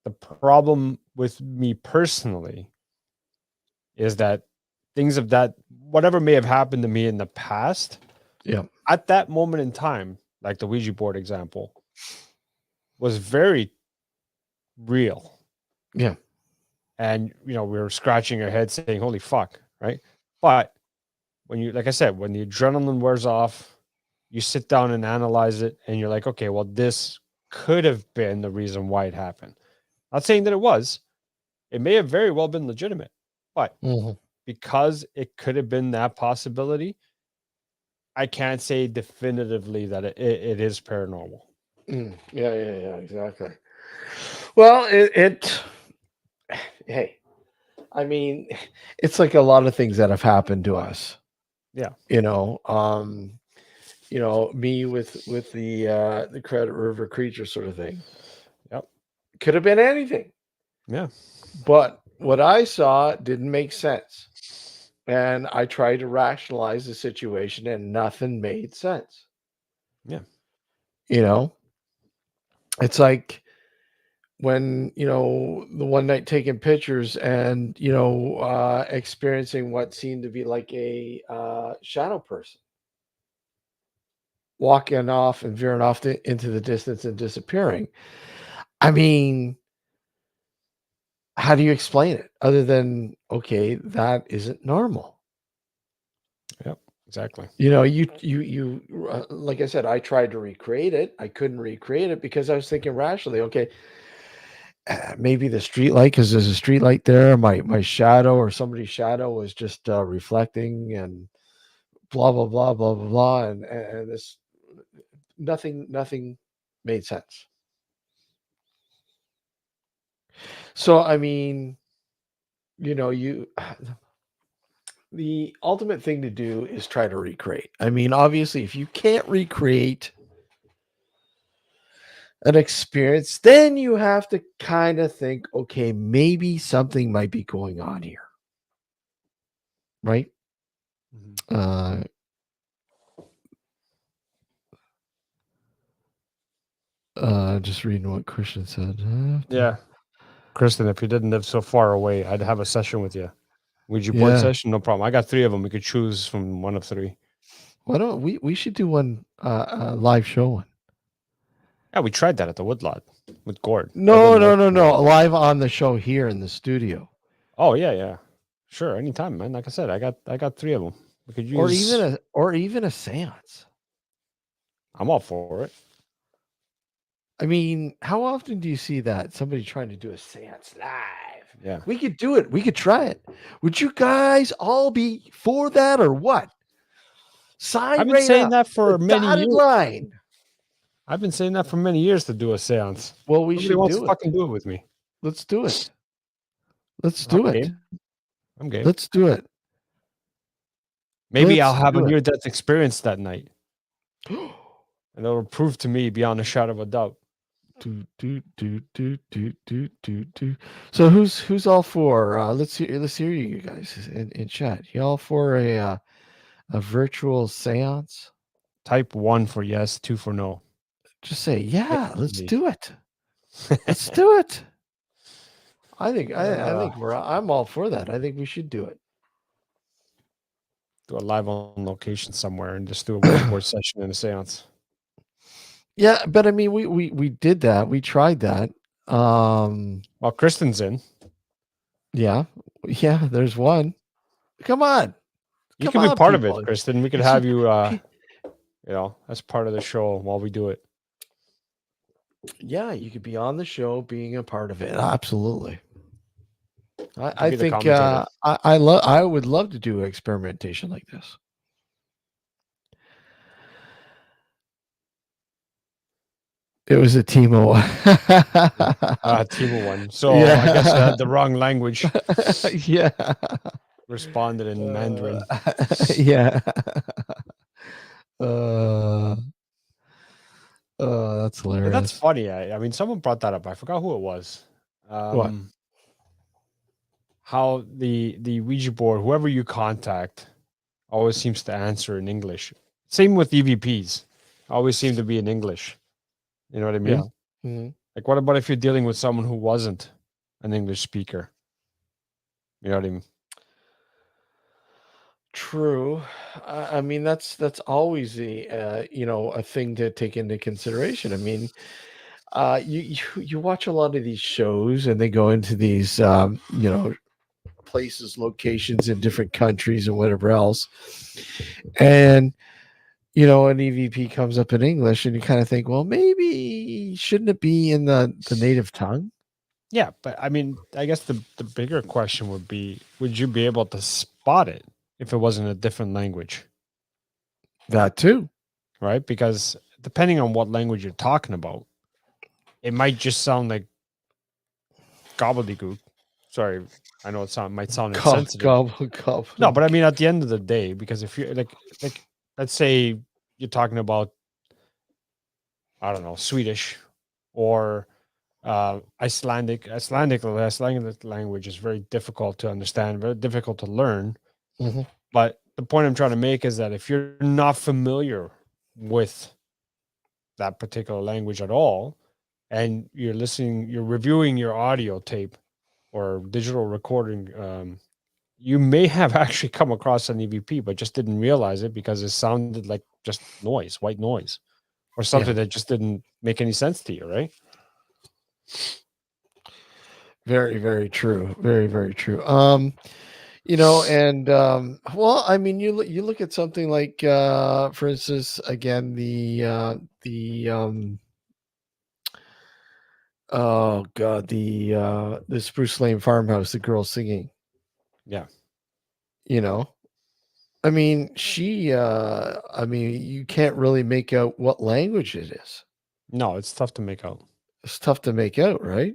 The problem with me personally is that things of that, whatever may have happened to me in the past, at that moment in time, like the Ouija board example, was very real. Yeah. And, we were scratching our heads saying, holy fuck, right? But like I said, when the adrenaline wears off, you sit down and analyze it, and you're like, okay, well, this could have been the reason why it happened. Not saying that it was. It may have very well been legitimate, but because it could have been that possibility, I can't say definitively that it is paranormal. Yeah, exactly. Well, hey, I mean, it's like a lot of things that have happened to us. Yeah. Me with the Credit River creature sort of thing. Yep. Could have been anything. Yeah. But what I saw didn't make sense. And I tried to rationalize the situation and nothing made sense. Yeah. It's like when, the one night taking pictures and, experiencing what seemed to be like a shadow person walking off and veering off into the distance and disappearing. I mean, how do you explain it other than, okay, that isn't normal? Yep, exactly. You like I said, I tried to recreate it. I couldn't recreate it because I was thinking rationally, okay, maybe the street light, because there's a street light there. My shadow or somebody's shadow was just reflecting and blah blah blah blah blah blah, and this nothing made sense. So I mean, you the ultimate thing to do is try to recreate. I mean, obviously, if you can't recreate an experience, then you have to kind of think, okay, maybe something might be going on here, right? Uh, just reading what Christian said. Yeah. Kristen, if you didn't live so far away, I'd have a session with you. Ouija board Yeah. session, no problem. I got 3 of them. We could choose from one of 3. Why don't we should do one live show one? Yeah, we tried that at the Woodlot with Gord. That No, didn't work. live on the show here in the studio, Oh yeah. Sure, anytime, man. Like I said, I got 3 of them. We could use. or even a séance. I'm all for it. I mean, how often do you see that somebody trying to do a séance live? Yeah. We could do it. We could try it. Would you guys all be for that or what? Sign I've been right saying up. that for The many dotted years. line. I've been saying that for many years to do a séance. Well, we Nobody should wants do to it. fucking do it with me. Let's do it. Let's do I'm it. game. I'm game. Let's do it. Maybe let's I'll have a do it. near-death experience that night, and it'll prove to me beyond a shadow of a doubt. So who's all for? Let's hear you guys in chat. You all for a virtual séance? Type 1 for yes, 2 for no. Just say yeah. Let's me. do it. Let's do it. I think I'm all for that. I think we should do it. Do a live on location somewhere and just do a Ouija board session and a séance. Yeah, but I mean, we did that. We tried that. Well, Kristen's in. Yeah. There's one. Come on. You Come can be on, part people. of it, Kristen. We could It's have a- you, as part of the show while we do it. Yeah, you could be on the show, being a part of it. Absolutely. I be the think commentator. I would love to do experimentation like this. It was a Timo. Timo one. So Yeah. I guess I had the wrong language. Yeah. Responded in Mandarin. Yeah. That's hilarious. That's funny. I mean, someone brought that up. I forgot who it was. What? How the Ouija board, whoever you contact, always seems to answer in English. Same with EVPs. Always seem to be in English. You know what I mean? Yeah. Mm-hmm. Like, what about if you're dealing with someone who wasn't an English speaker? You know what I mean? True. I mean, that's always the a thing to take into consideration. I mean, you watch a lot of these shows, and they go into these places, locations in different countries, and whatever else, and an EVP comes up in English, and you kind of think, well, maybe shouldn't it be in the native tongue? Yeah, but I mean, I guess the bigger question would be, would you be able to spot it if it wasn't a different language? That too. Right? Because depending on what language you're talking about, it might just sound like gobbledygook. Sorry, I know might sound insensitive. Gobble. No, but I mean, at the end of the day, because if you're like let's say you're talking about, I don't know, Swedish or Icelandic language is very difficult to understand, very difficult to learn. Mhm. But the point I'm trying to make is that if you're not familiar with that particular language at all, and you're reviewing your audio tape or digital recording, you may have actually come across an EVP, but just didn't realize it because it sounded like just white noise, or something that just didn't make any sense to you, right? Very, very true. Very, very true. Well, I mean, you look at something like, for instance, again, the Oh God, the Spruce Lane farmhouse, the girl singing. Yeah. You know, I mean, you can't really make out what language it is. No, it's tough to make out. It's tough to make out, right?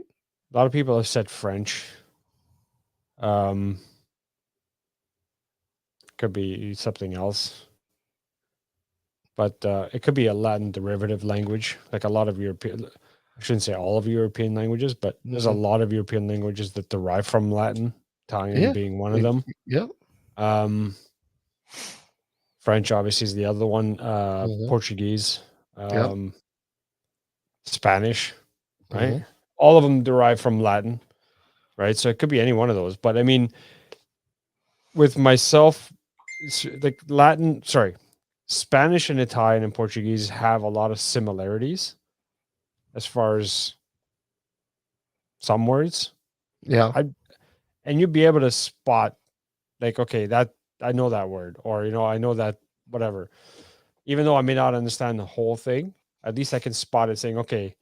A lot of people have said French. Could be something else, but it could be a Latin derivative language. Like a lot of European, I shouldn't say all of European languages, but there's a Mhm. lot of European languages that derive from Latin. Italian Yeah. being one of them. Yep. French obviously is the other one. Mhm. Portuguese, Yep. Spanish, right? Mhm. All of them derive from Latin, right? So it could be any one of those. But I mean, with myself, like Spanish and Italian and Portuguese have a lot of similarities as far as some words. Yeah. And you'd be able to spot, like, okay, that I know that word, or I know that whatever. Even though I may not understand the whole thing, at least I can spot it saying, okay,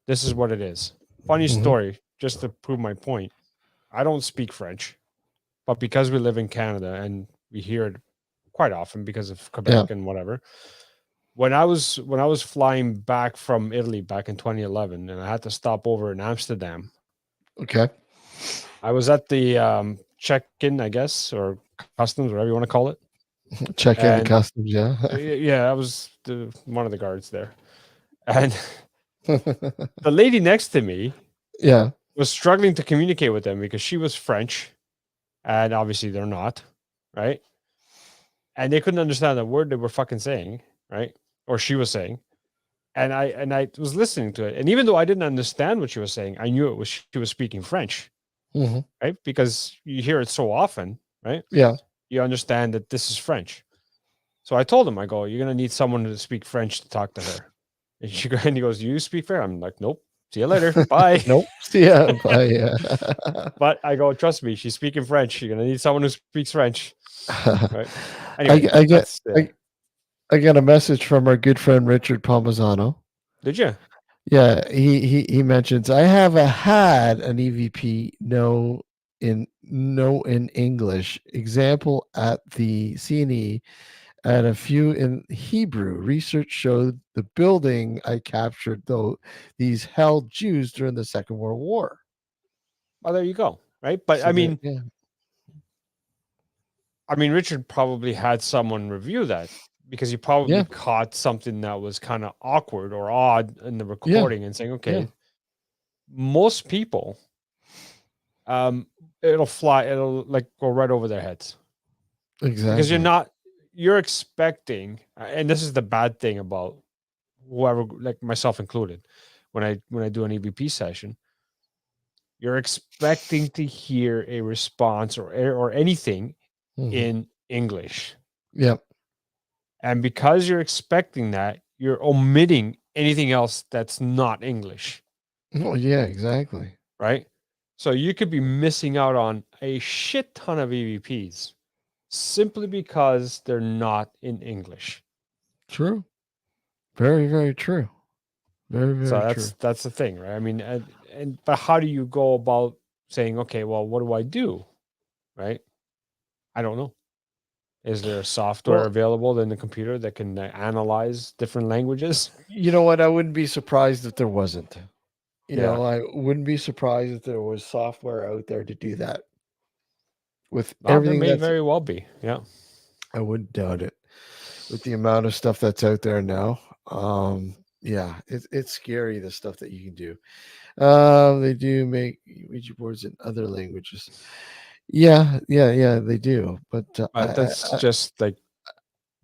this is what it is. Funny Mhm. story, just to prove my point. I don't speak French, but because we live in Canada and we hear it quite often because of Quebec and whatever. When I was flying back from Italy back in 2011, and I had to stop over in Amsterdam, Okay. I was at the check-in, I guess, or customs, whatever you want to call it. Check in the And customs. Yeah. yeah, I was one of the guards there, and the lady next to me Yeah. was struggling to communicate with them because she was French, and obviously they're not, right? And they couldn't understand the word they were fucking saying, right? Or she was saying. And I was listening to it. And even though I didn't understand what she was saying, I knew she was speaking French, Mhm. right? Because you hear it so often, right? Yeah. You understand that this is French. So I told him, I go, you're gonna need someone to speak French to talk to her. And he goes, do you speak French? I'm like, nope. See you later. Bye. Nope. Yeah. Bye. Yeah. But I go, trust me, she's speaking French. You're gonna need someone who speaks French. Right. I, Anyway, I get that's I got a message from our good friend Richard Palmisano. did you? Yeah, he mentions I have had an EVP no in English example at the CNE and a few in Hebrew. Research showed the building I captured though these held Jews during the Second World War. Oh, there you go. Right. But So I yeah. mean, Richard probably had someone review that because he probably Yeah. caught something that was kind of awkward or odd in the Yeah. recording and saying, okay, most people, it'll like go right over their heads Exactly. because you're expecting, and this is the bad thing about whoever, like myself included, when I do an EVP session, you're expecting to hear a response or anything Mhm. in English. Yep. And because you're expecting that, you're omitting anything else that's not English, Oh yeah, exactly. right? So you could be missing out on a shit ton of EVPs simply because they're not in English. True. Very, very true. Very, very So true. that's the thing, right? I mean, but how do you go about saying, okay, well, what do I do, right? I don't know. Is there software Well, available in the computer that can analyze different languages? you know what? I wouldn't be surprised if there wasn't. Yeah. I wouldn't be surprised if there was software out there to do that. With Well, there everything may that's, very well be. Yeah. I wouldn't doubt it. With the amount of stuff that's out there now, yeah, it's scary the stuff that you can do. They do make Ouija boards in other languages. Yeah, they do. But But that's just like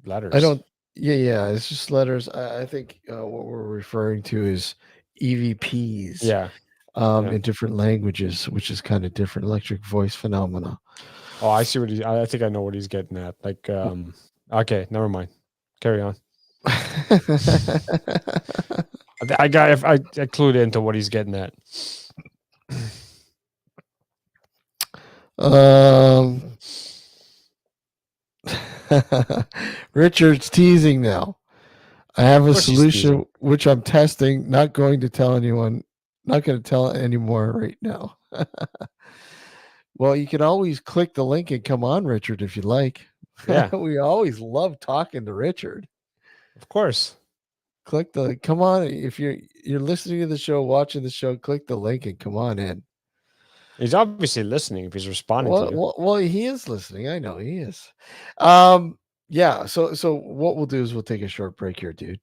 letters. I don't. Yeah. It's just letters. I think what we're referring to is EVPs. Yeah. In different languages, which is kind of different. Electric voice phenomena. Oh, I see what I think I know what he's getting at. Like, okay, never mind. Carry on. I clued into what he's getting at. Richard's teasing now. I have a course he's solution teasing. which I'm testing, not going to tell anyone not going to tell anymore right now. Well, you can always click the link and come on, Richard, if you like. Yeah, We always love talking to Richard. of course. Click the come on if you're listening to the show, watching the show. Click the link and come on in. He's obviously listening if he's responding to you. Well, he is listening. I know he is. Yeah. So what we'll do is we'll take a short break here, dude.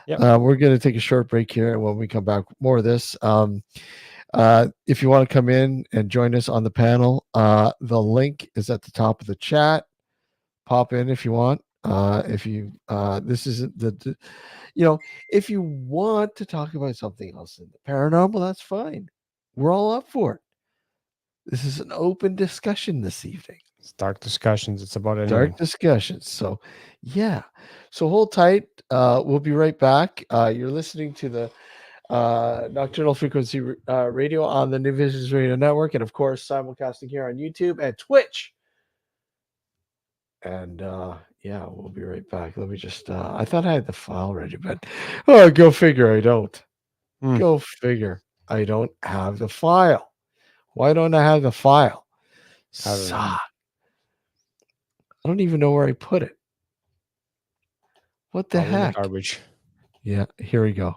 Yep. We're going to take a short break here, and when we come back, more of this. If you want to come in and join us on the panel, the link is at the top of the chat. Pop in if you want. If you this isn't the if you want to talk about something else in the paranormal, that's fine. We're all up for it. This is an open discussion this evening. It's dark discussions. It's about anything. Dark discussions. So, yeah. So hold tight. We'll be right back. You're listening to the Nocturnal Frequency Radio on the New Visions Radio Network, and of course, simulcasting here on YouTube and Twitch. And yeah, we'll be right back. Let me just. I thought I had the file ready, but go figure. I don't. Go figure. I don't have the file. Why don't I have the file? I don't even know where I put it. What the Probably in the heck? garbage. Yeah, here we go.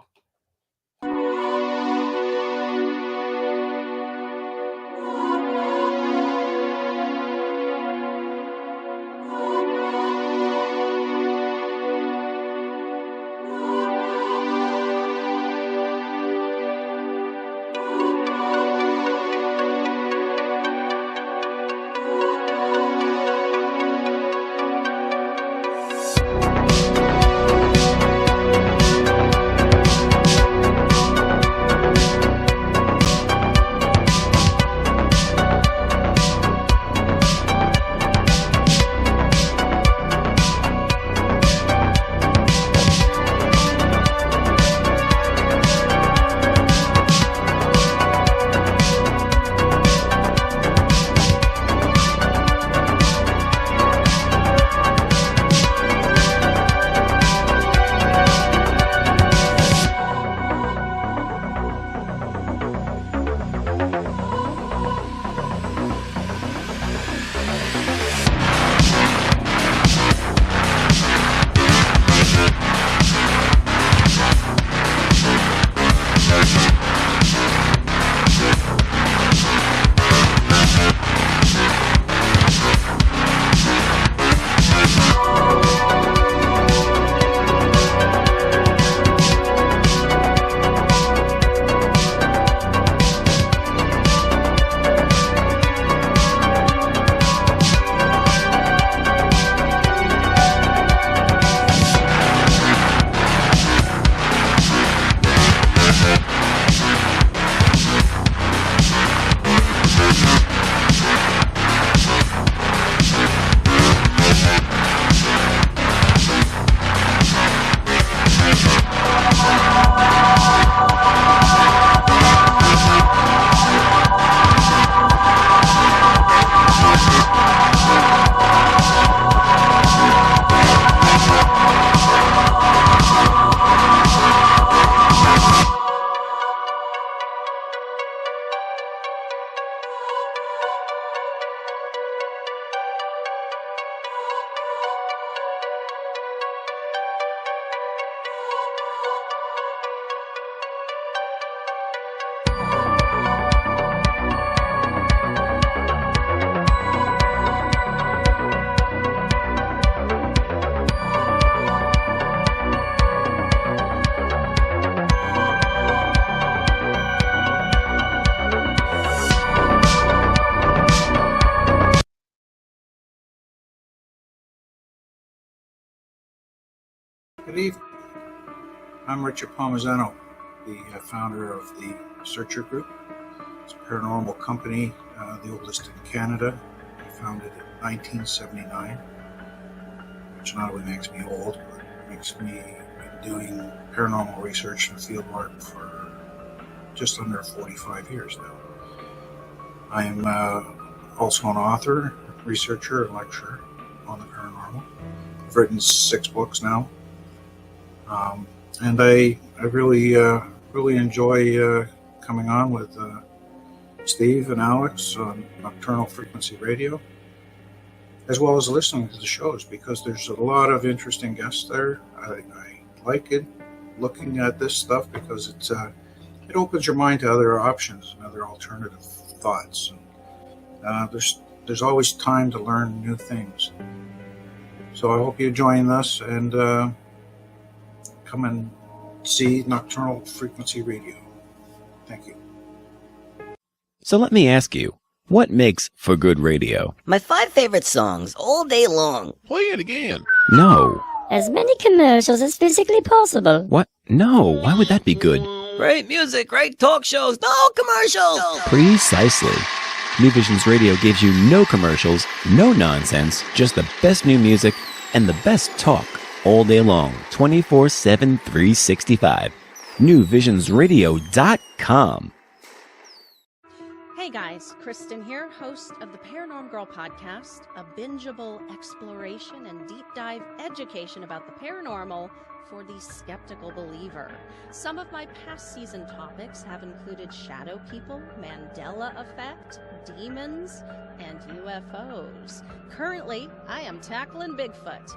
Good evening. I'm Richard Palmisano, the founder of the Searcher Group. It's a paranormal company, the oldest in Canada. I founded in 1979, which not only makes me old, but makes me doing paranormal research and field work for just under 45 years now. I am also an author, researcher, and lecturer on the paranormal. I've written 6 books now. And I really enjoy coming on with Steve and Alex on Nocturnal Frequency Radio, as well as listening to the shows, because there's a lot of interesting guests there. I like it, looking at this stuff, because it opens your mind to other options and other alternative thoughts. And, there's always time to learn new things. So I hope you join us and come and see Nocturnal Frequency Radio. Thank you. So let me ask you, what makes for good radio? My 5 favorite songs all day long. Play it again. No. As many commercials as physically possible. What? No, why would that be good? Great music, great talk shows, no commercials! Precisely. New Visions Radio gives you no commercials, no nonsense, just the best new music and the best talk all day long, 24/7, 365. NewVisionsRadio.com. Hey guys, Kristen here, host of the Paranormal Girl podcast, a bingeable exploration and deep dive education about the paranormal for the skeptical believer. Some of my past season topics have included shadow people, Mandela effect, demons, and UFOs. Currently, I am tackling Bigfoot.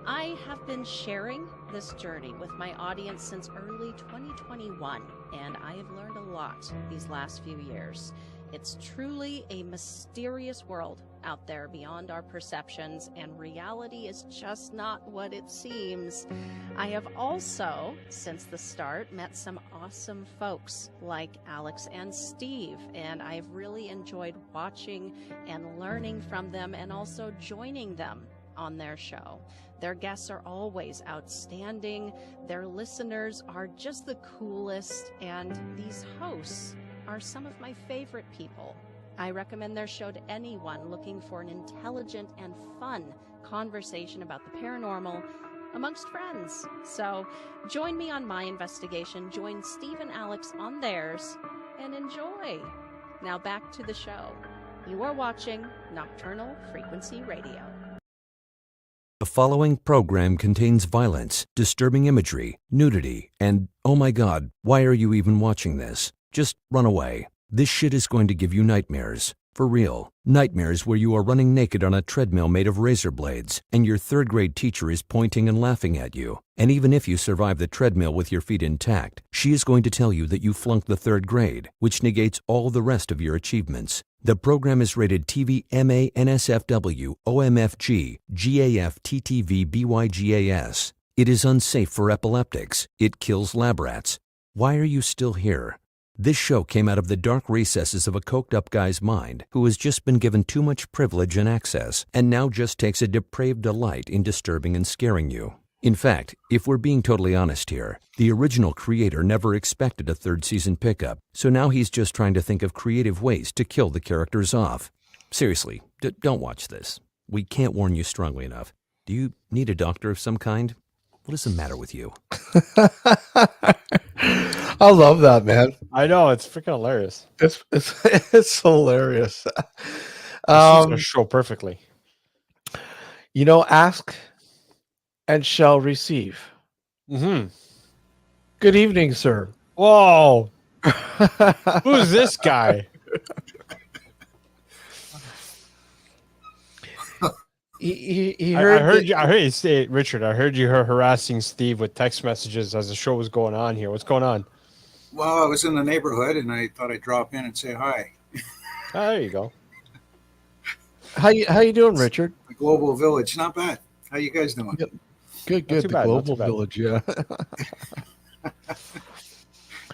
I have been sharing this journey with my audience since early 2021, and I have learned a lot these last few years. It's truly a mysterious world out there beyond our perceptions, and reality is just not what it seems. I have also, since the start, met some awesome folks like Alex and Steve, and I've really enjoyed watching and learning from them and also joining them on their show. Their guests are always outstanding, their listeners are just the coolest, and these hosts are some of my favorite people. I recommend their show to anyone looking for an intelligent and fun conversation about the paranormal amongst friends. So join me on my investigation, join Steve and Alex on theirs, and enjoy. Now back to the show. You are watching Nocturnal Frequency Radio. The following program contains violence, disturbing imagery, nudity, and, oh my God, why are you even watching this? Just run away. This shit is going to give you nightmares. For real. Nightmares where you are running naked on a treadmill made of razor blades, and your third-grade teacher is pointing and laughing at you. And even if you survive the treadmill with your feet intact, she is going to tell you that you flunked the 3rd grade, which negates all the rest of your achievements. The program is rated TV MA NSFW OMFG GAF TTV BYGAS. It is unsafe for epileptics. It kills lab rats. Why are you still here? This show came out of the dark recesses of a coked-up guy's mind who has just been given too much privilege and access, and now just takes a depraved delight in disturbing and scaring you. In fact, if we're being totally honest here, the original creator never expected a 3rd season pickup, so now he's just trying to think of creative ways to kill the characters off. Seriously, don't watch this. We can't warn you strongly enough. Do you need a doctor of some kind? What is the matter with you? I love that, man. I know, it's freaking hilarious. It's hilarious. This is gonna show perfectly. You know, ask and shall receive. Mm-hmm. Good evening, sir. Whoa. Who's this guy? He heard. I heard you say, Richard. I heard you harassing Steve with text messages as the show was going on here. What's going on? Well, I was in the neighborhood and I thought I'd drop in and say hi. There you go. How you doing, Richard? The Global Village, not bad. How you guys doing? Good. The Global Village, yeah.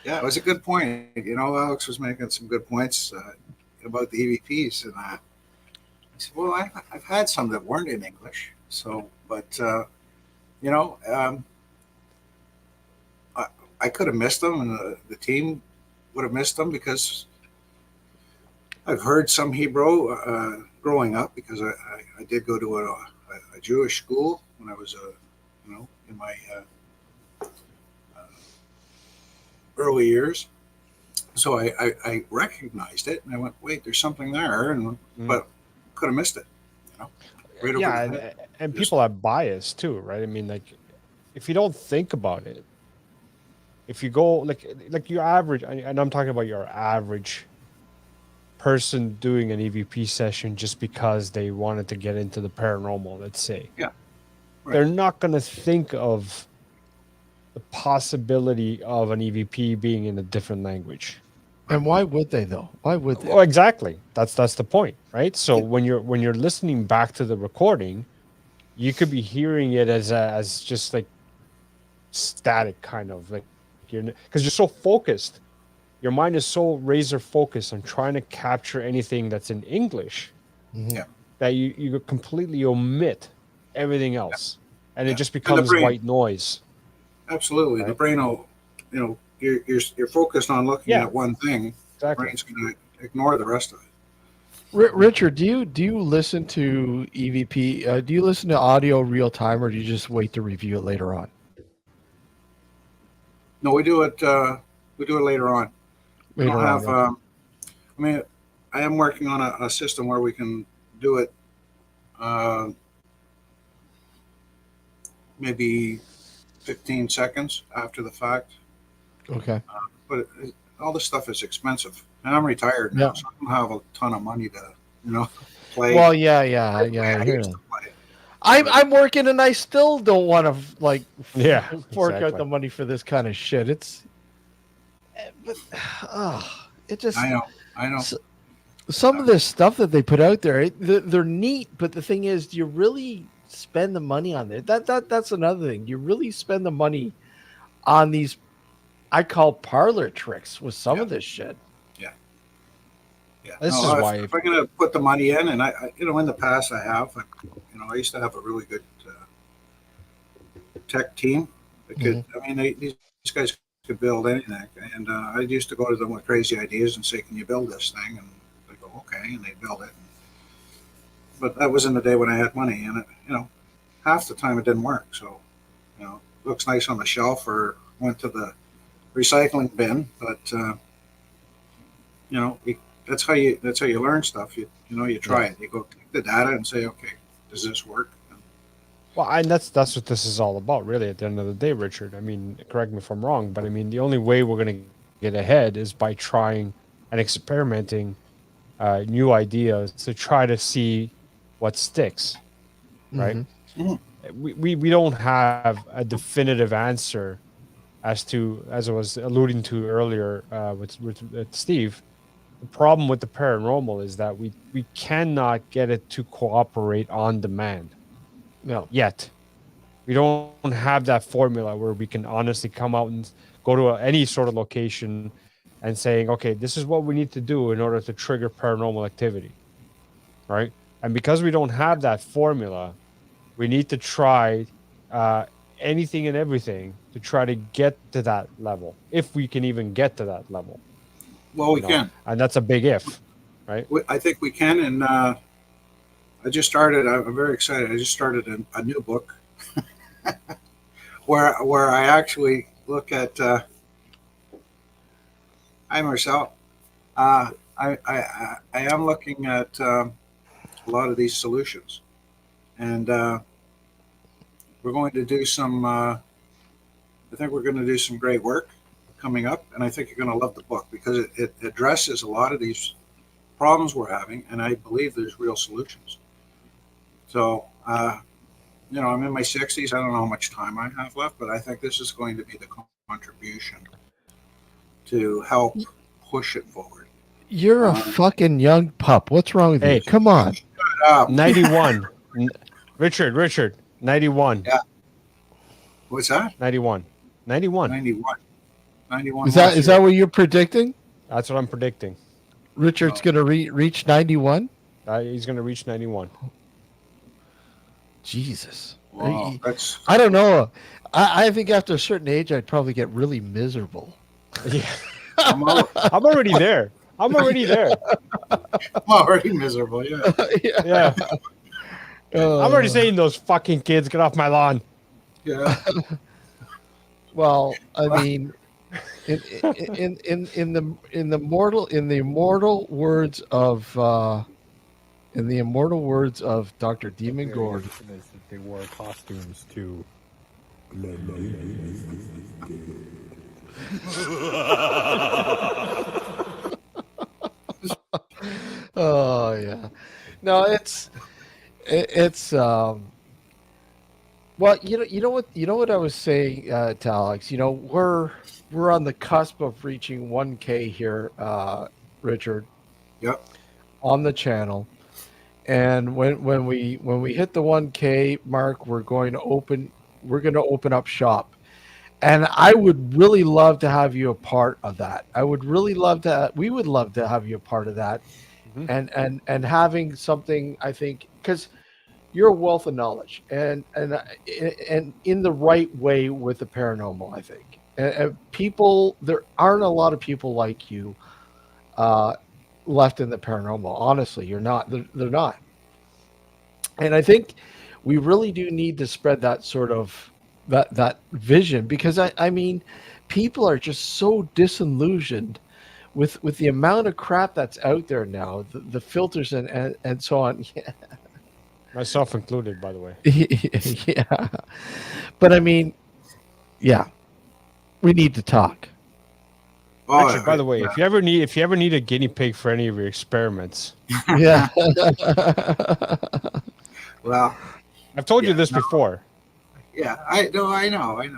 Yeah, it was a good point. You know, Alex was making some good points about the EVPs, and I said, well, I've had some that weren't in English. So, but you know, I could have missed them, and the team would have missed them, because I've heard some Hebrew growing up, because I did go to a Jewish school when I was in my early years. So I recognized it, and I went, wait, there's something there, but could have missed it, you know. Right over Yeah, and people have bias too, right? I mean, like, if you don't think about it, if you go like your average, and I'm talking about your average person doing an EVP session just because they wanted to get into the paranormal, let's say. Yeah. Right. They're not going to think of the possibility of an EVP being in a different language. And why would they though? Why would they? Well, exactly. That's the point, right? So when you're listening back to the recording, you could be hearing it as just like static, kind of like because you're so focused. Your mind is so razor focused on trying to capture anything that's in English that you completely omit everything else, and it just becomes white noise. Absolutely, the brain will, you're focused on looking at one thing. Exactly. The brain's going to ignore the rest of it. Richard, do you listen to EVP? Do you listen to audio real time, or do you just wait to review it later on? No, we do it. We do it later on. We don't have. I mean, I am working on a system where we can do it. Maybe 15 seconds after the fact. Okay. But all this stuff is expensive, and I'm retired now, so I don't have a ton of money to, play. Well, yeah, I hear that. I'm working, and I still don't want to fork out the money for this kind of shit. It's, but it just. I know. Some of this stuff that they put out there, they're neat, but the thing is, do you really spend the money on it? That's another thing. You really spend the money on these, I call parlor tricks with some of this shit. Yeah. This is why if I'm going to put the money in, and I in the past I have, I used to have a really good tech team that could. I mean, these guys could build anything, and I used to go to them with crazy ideas and say, "Can you build this thing?" And they go, "Okay," and they build it. But that was in the day when I had money, and half the time it didn't work. So, it looks nice on the shelf or went to the recycling bin, but that's how you learn stuff. You try it. You go take the data and say, okay, does this work? Well, and that's what this is all about, really. At the end of the day, Richard. I mean, correct me if I'm wrong, but I mean, the only way we're going to get ahead is by trying and experimenting new ideas to try to see what sticks, right? We don't have a definitive answer as I was alluding to earlier with Steve. The problem with the paranormal is that we cannot get it to cooperate on demand. No. Yet. We don't have that formula where we can honestly come out and go to any sort of location and saying, okay, this is what we need to do in order to trigger paranormal activity. Right? And because we don't have that formula, we need to try anything and everything to try to get to that level, if we can even get to that level. Well, we can. And that's a big if, right? I think we can. And I just started, I'm very excited. I just started a new book where I actually look at, hi, Marcel. I am looking at a lot of these solutions. And we're going to do some, I think we're going to do some great work coming up, and I think you're going to love the book because it addresses a lot of these problems we're having, and I believe there's real solutions. So, I'm in my 60s. I don't know how much time I have left, but I think this is going to be the contribution to help push it forward. You're a fucking young pup. What's wrong with you? Come on. Shut up. 91. Richard, 91. Yeah. What's that? 91. 91. Is that what you're predicting? That's what I'm predicting. Richard's going to reach 91? He's going to reach 91. Jesus. Wow, I don't know. I think after a certain age, I'd probably get really miserable. Yeah. I'm already there. I'm already miserable, yeah. Yeah. I'm already saying those fucking kids, get off my lawn. Yeah. Well, I mean, in the immortal words of Dr. Demon Gord, they wore costumes to. Oh yeah. No, it's well, you know what I was saying to Alex. We're on the cusp of reaching 1K here, Richard, Yep. on the channel. And when we hit the 1K mark, we're going to open up shop. And I would really love to have you a part of that. I would really love to. We would love to have you a part of that, and having something. I think because you're a wealth of knowledge, and in the right way with the paranormal. I think and people there aren't a lot of people like you uh, left in the paranormal. Honestly, you're not. They're not. And I think we really do need to spread that sort of that vision because I mean people are just so disillusioned with the amount of crap that's out there now, the filters and so on. Yeah. Myself included, by the way. Yeah. But I mean, yeah, we need to talk. Actually, by the way, if you ever need a guinea pig for any of your experiments, yeah. Well, I've told you this before. Yeah, I know, and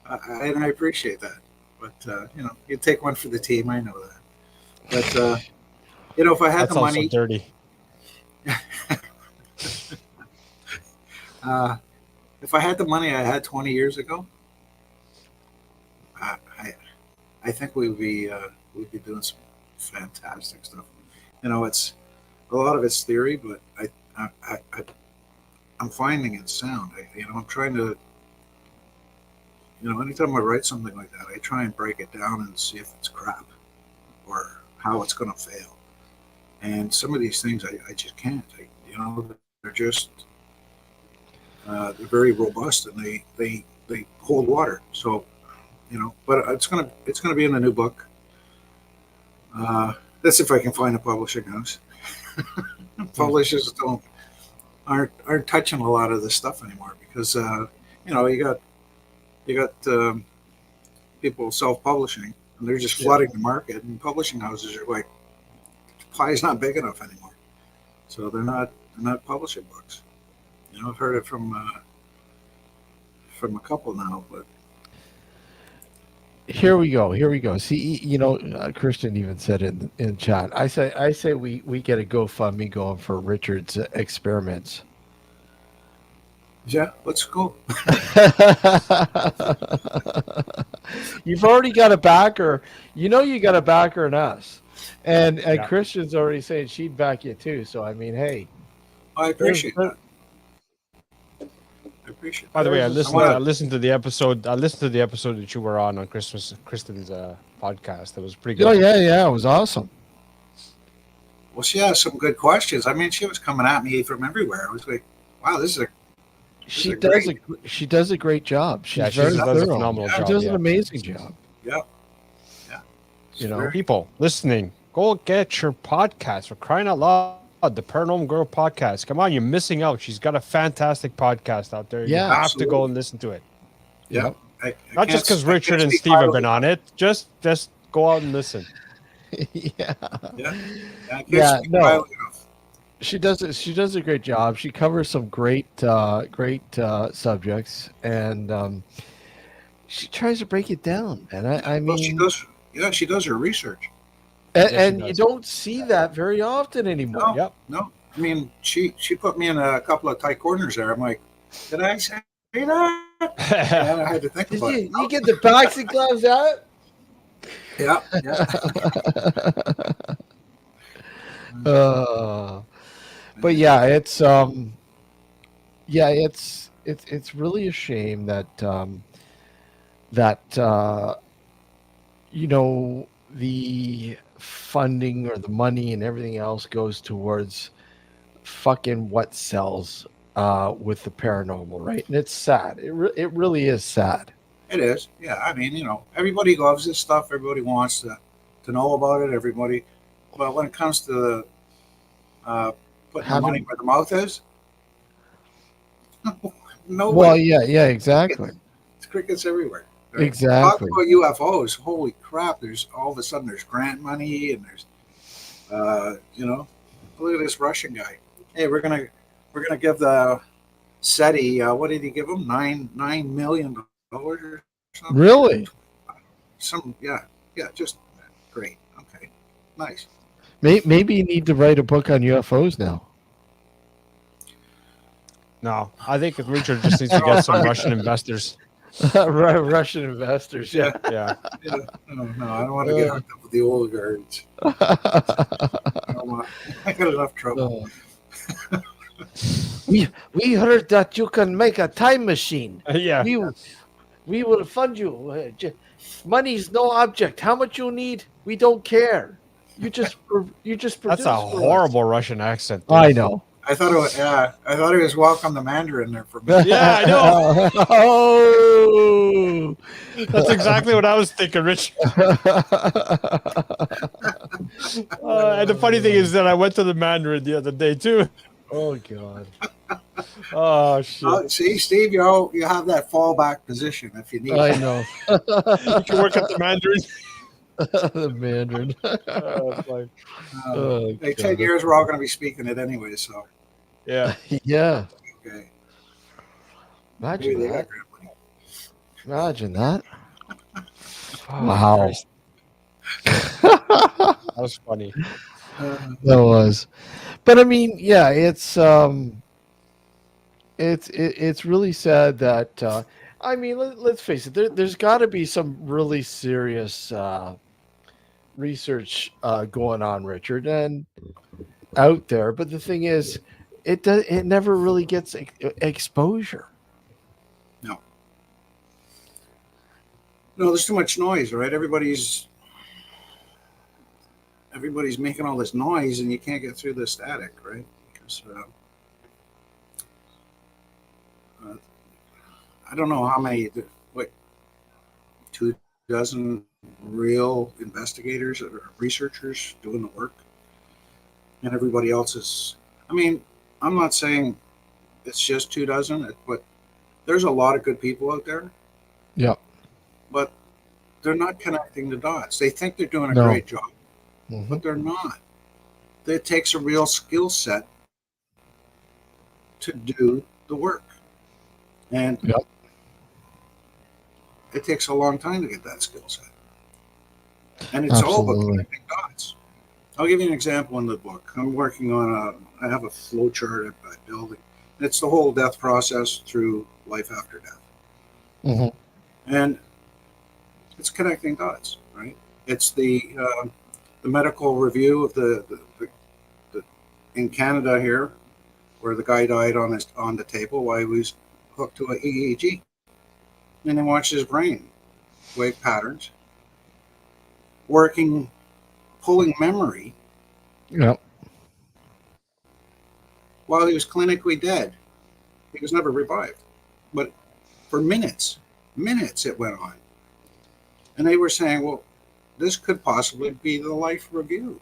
I appreciate that. But you take one for the team. I know that. But if I had That's the money, also dirty. If I had the money I had 20 years ago, I think we'd be doing some fantastic stuff. It's a lot of it's theory, but I'm finding it sound. I'm trying to, anytime I write something like that, I try and break it down and see if it's crap or how it's going to fail. And some of these things I just can't. They're just they're very robust and they hold water. So, but it's gonna be in the new book. That's if I can find a publishing house. Publishers aren't touching a lot of this stuff anymore because you got people self-publishing and they're just flooding the market, and publishing houses are like, the pie's not big enough anymore, so they're not publishing books. I've heard it from a couple now, but Here we go. See, Christian even said in chat. I say we get a GoFundMe going for Richard's experiments. Yeah, let's go. You've already got a backer. You got a backer in us, and Christian's already saying she'd back you too. So I mean, hey, I appreciate that. I appreciate. By the way, I listened to the episode. I listened to the episode that you were on Kristen's podcast. It was pretty good. Oh yeah, it was awesome. Well, she has some good questions. I mean, she was coming at me from everywhere. I was like, wow, she does a great job. She does a phenomenal job. She does an amazing job. Yeah. People listening, go get your podcast for crying out loud. The Paranormal Girl podcast. Come on, you're missing out. She's got a fantastic podcast out there. You have to go and listen to it. Yeah. Not just because Richard and Steve have been on it. Just go out and listen. Yeah. No. She does a great job. She covers some great subjects, and she tries to break it down. And I mean, she does. Yeah, she does her research. And you don't see that very often anymore. No. I mean, she put me in a couple of tight corners there. I'm like, did I say that? And I had to think about it. You get the boxing gloves out? Yeah. But yeah, it's really a shame that the funding or the money and everything else goes towards fucking what sells with the paranormal, right? And it's sad. It really is sad. It is. Yeah. I mean, everybody loves this stuff. Everybody wants to know about it. Everybody. But when it comes to putting the money where the mouth is, no. Well, yeah, exactly. It's crickets everywhere. Right? Exactly. Talk about UFOs. Holy crap! There's all of a sudden there's grant money and there's, look at this Russian guy. Hey, we're gonna give the SETI. What did he give him? $9 million or something. Really? Just great. Okay, nice. Maybe you need to write a book on UFOs now. No, I think Richard just needs to get some Russian investors. Russian investors, yeah. Yeah. No, I don't want to get hooked up with the oligarchs. I got enough trouble. We heard that you can make a time machine. Yeah. We will fund you. Money's no object. How much you need, we don't care. You just That's a horrible Russian accent. I know. I thought it was welcome the Mandarin there for me. Yeah, I know. Oh, that's exactly what I was thinking, Rich. And the funny thing is that I went to the Mandarin the other day too. Oh God. Oh shit. See, Steve, you have that fallback position if you need. I know. You can work at the Mandarin. The Mandarin. Hey, 10 years, we're all going to be speaking it anyway, so. Yeah. Yeah. Okay. Imagine Maybe that. Imagine that. Oh, Wow. that was funny. That was. But I mean, yeah, it's really sad that I mean, let's face it, there's got to be some really serious research going on, Richard, and out there. But the thing is, it never really gets exposure. No, there's too much noise, right? Everybody's making all this noise, and you can't get through the static, right? Because I don't know how many, 24 real investigators or researchers doing the work, and everybody else is. I mean, I'm not saying it's just 24, but there's a lot of good people out there. Yeah. But they're not connecting the dots. They think they're doing a No. great job, but they're not. It takes a real skill set to do the work. And it takes a long time to get that skill set. And it's all about connecting dots. I'll give you an example in the book. I'm working on I have a flow chart I'm building. It's the whole death process through life after death. And it's connecting dots, right? It's the medical review of the in Canada here, where the guy died on the table while he was hooked to an EEG. And they watched his brain wave patterns, pulling memory. Yep. While he was clinically dead. He was never revived. But for minutes it went on. And they were saying, well, this could possibly be the life review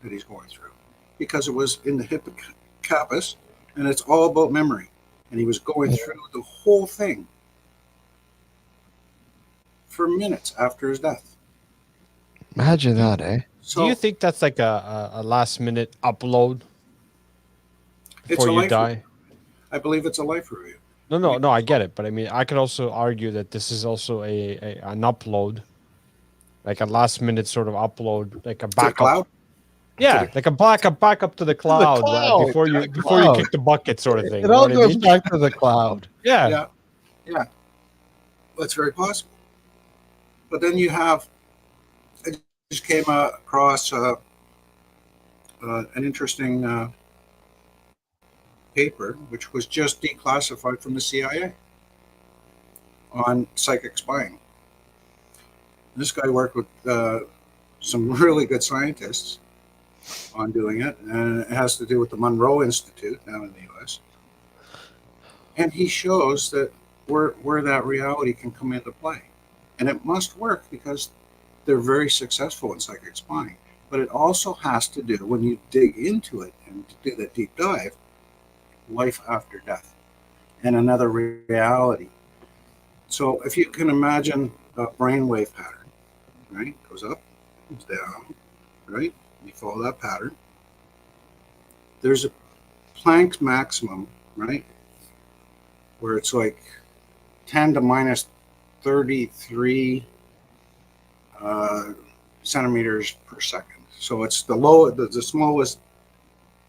that he's going through. Because it was in the hippocampus, and it's all about memory. And he was going through the whole thing for minutes after his death. Imagine that, eh? So, do you think that's like a last minute upload before you die? I believe it's a life review. No, I get it. But I mean, I could also argue that this is also an upload, like a last minute sort of upload, like a backup. Cloud? Yeah, like a backup to the cloud, before you kick the bucket, sort of thing. It all goes back to the cloud. Yeah. That's very possible. But then you have. I just came across an interesting paper, which was just declassified from the CIA on psychic spying. This guy worked with some really good scientists on doing it, and it has to do with the Monroe Institute down in the U.S. And he shows that where that reality can come into play. And it must work because they're very successful in psychic spying. But it also has to do, when you dig into it and do that deep dive, life after death and another reality. So if you can imagine a brainwave pattern, right? Goes up, comes down, right? You follow that pattern. There's a Planck's maximum, right? Where it's like 10 to minus 33 centimeters per second. So it's the smallest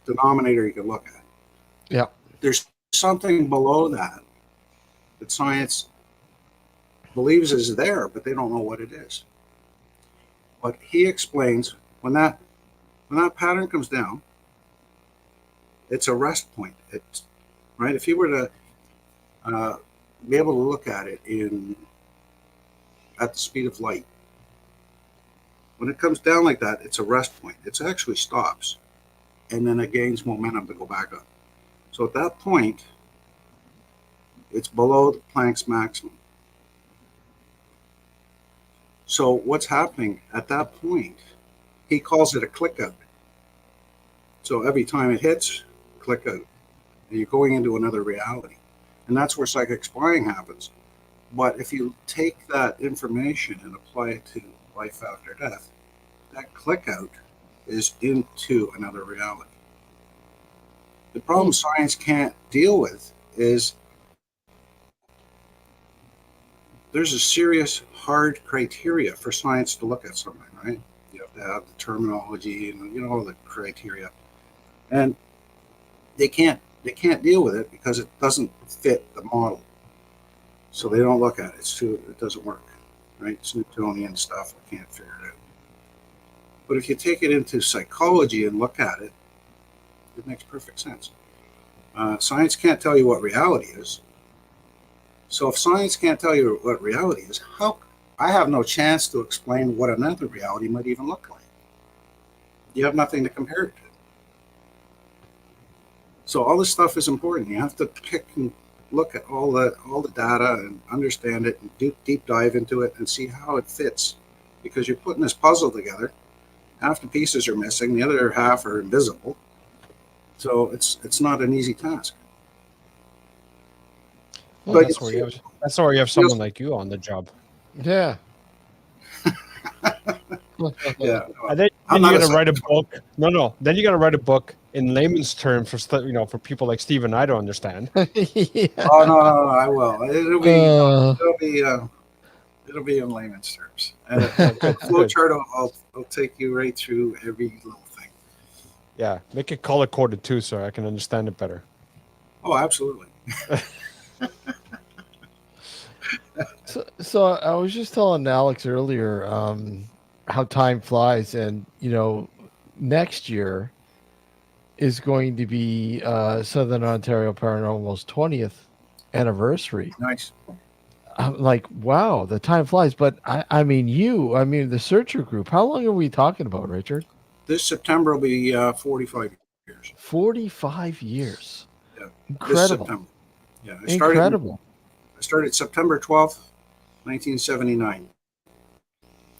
denominator you can look at. Yeah. There's something below that science believes is there, but they don't know what it is. But he explains when that pattern comes down, it's a rest point. It's right. If you were to be able to look at it at the speed of light, when it comes down like that, it's a rest point. It actually stops, and then it gains momentum to go back up. So at that point, it's below the Planck's maximum. So what's happening at that point, he calls it a click out. So every time it hits, click out. And you're going into another reality. And that's where psychic spying happens. But if you take that information and apply it to life after death, that click out is into another reality. The problem science can't deal with is there's a serious hard criteria for science to look at something, right? You have to have the terminology and all the criteria. And they can't deal with it because it doesn't fit the model. So they don't look at it. It doesn't work, right? It's Newtonian stuff. We can't figure it out. But if you take it into psychology and look at it, it makes perfect sense. Science can't tell you what reality is. So if science can't tell you what reality is, I have no chance to explain what another reality might even look like. You have nothing to compare it to. So all this stuff is important. You have to pick and look at all the data and understand it and deep dive into it and see how it fits. Because you're putting this puzzle together. Half the pieces are missing, the other half are invisible. So it's not an easy task. Well, that's where you have someone like you on the job. Yeah. Yeah. And then you got to write a book. No. Then you got to write a book in layman's terms for people like Steve and I to understand. Yeah. Oh no, I will. It'll be in layman's terms. And the flowchart will take you right through every little thing. Yeah, make it color coded too, so I can understand it better. Oh, absolutely. So I was just telling Alex earlier how time flies, and next year is going to be Southern Ontario Paranormal's 20th anniversary. Nice. I'm like, wow, the time flies. But I mean, the Searcher Group. How long are we talking about, Richard? This September will be 45 years. 45 years. Yeah. Incredible. This September. Yeah. I started September 12th, 1979.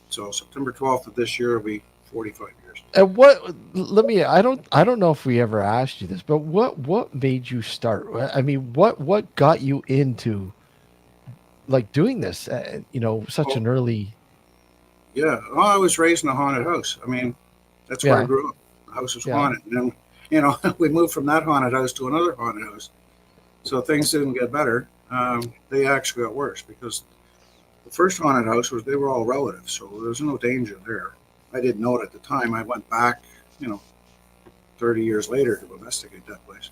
So September 12th of this year will be 45 years. And I don't know if we ever asked you this, but what made you start? I mean, what got you into like doing this? Such an early. Yeah. Well, I was raised in a haunted house. I mean, that's where I grew up. The house was haunted. And then, we moved from that haunted house to another haunted house. So things didn't get better. They actually got worse because the first haunted house they were all relatives. So there was no danger there. I didn't know it at the time. I went back, 30 years later to investigate that place.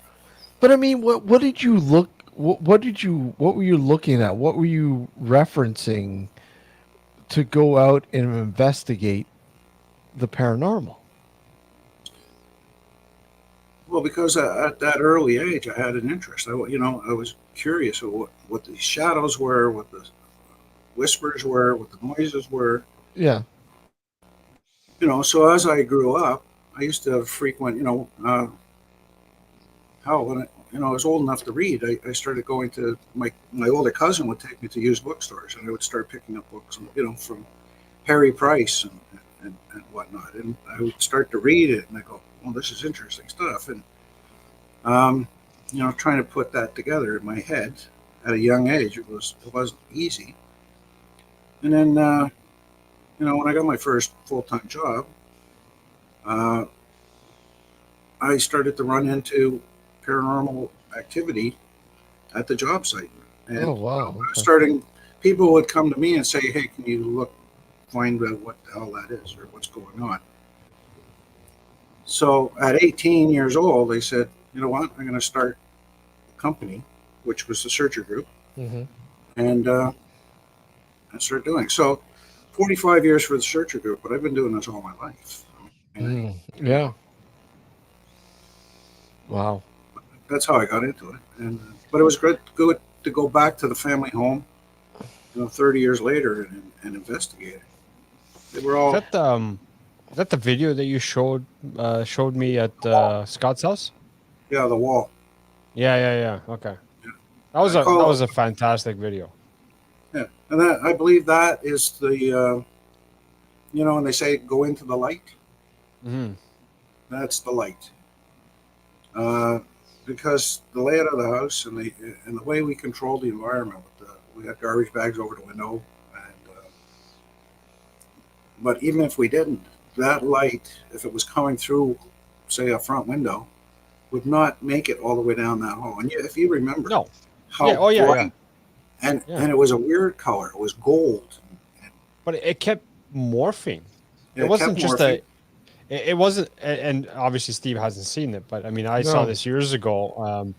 But I mean, what did you look? What were you looking at? What were you referencing to go out and investigate the paranormal? Well, because at that early age, I had an interest. I was curious of what the shadows were, what the whispers were, what the noises were. Yeah. So as I grew up, I used to have frequent, when I was old enough to read, I started going to my older cousin would take me to used bookstores, and I would start picking up books, from Harry Price and whatnot, and I would start to read it, and I go, well, this is interesting stuff, and trying to put that together in my head, at a young age. It wasn't easy. And then, when I got my first full-time job, I started to run into paranormal activity at the job site. And Oh, wow. people would come to me and say, hey, can you find out what the hell that is or what's going on? So at 18 years old, they said, you know what, I'm going to start a company, which was the Searcher Group. Mm-hmm. And I started doing. So 45 years for the Searcher Group, but I've been doing this all my life. Yeah. Wow. That's how I got into it. And but it was good to go back to the family home, 30 years later and investigate it. They were all. Is that the video that you showed me at Scott's house? Yeah, the wall. Yeah. Okay. That was a fantastic video. Yeah, and I believe that is the, when they say go into the light, that's the light. Because the layout of the house and the way we control the environment, we had garbage bags over the window, but even if we didn't, that light, if it was coming through, say, a front window, would not make it all the way down that hall. And if you remember, how bright, and it was a weird color. It was gold, but it kept morphing. Yeah, it wasn't just It wasn't, and obviously Steve hasn't seen it, but I mean, I saw this years ago.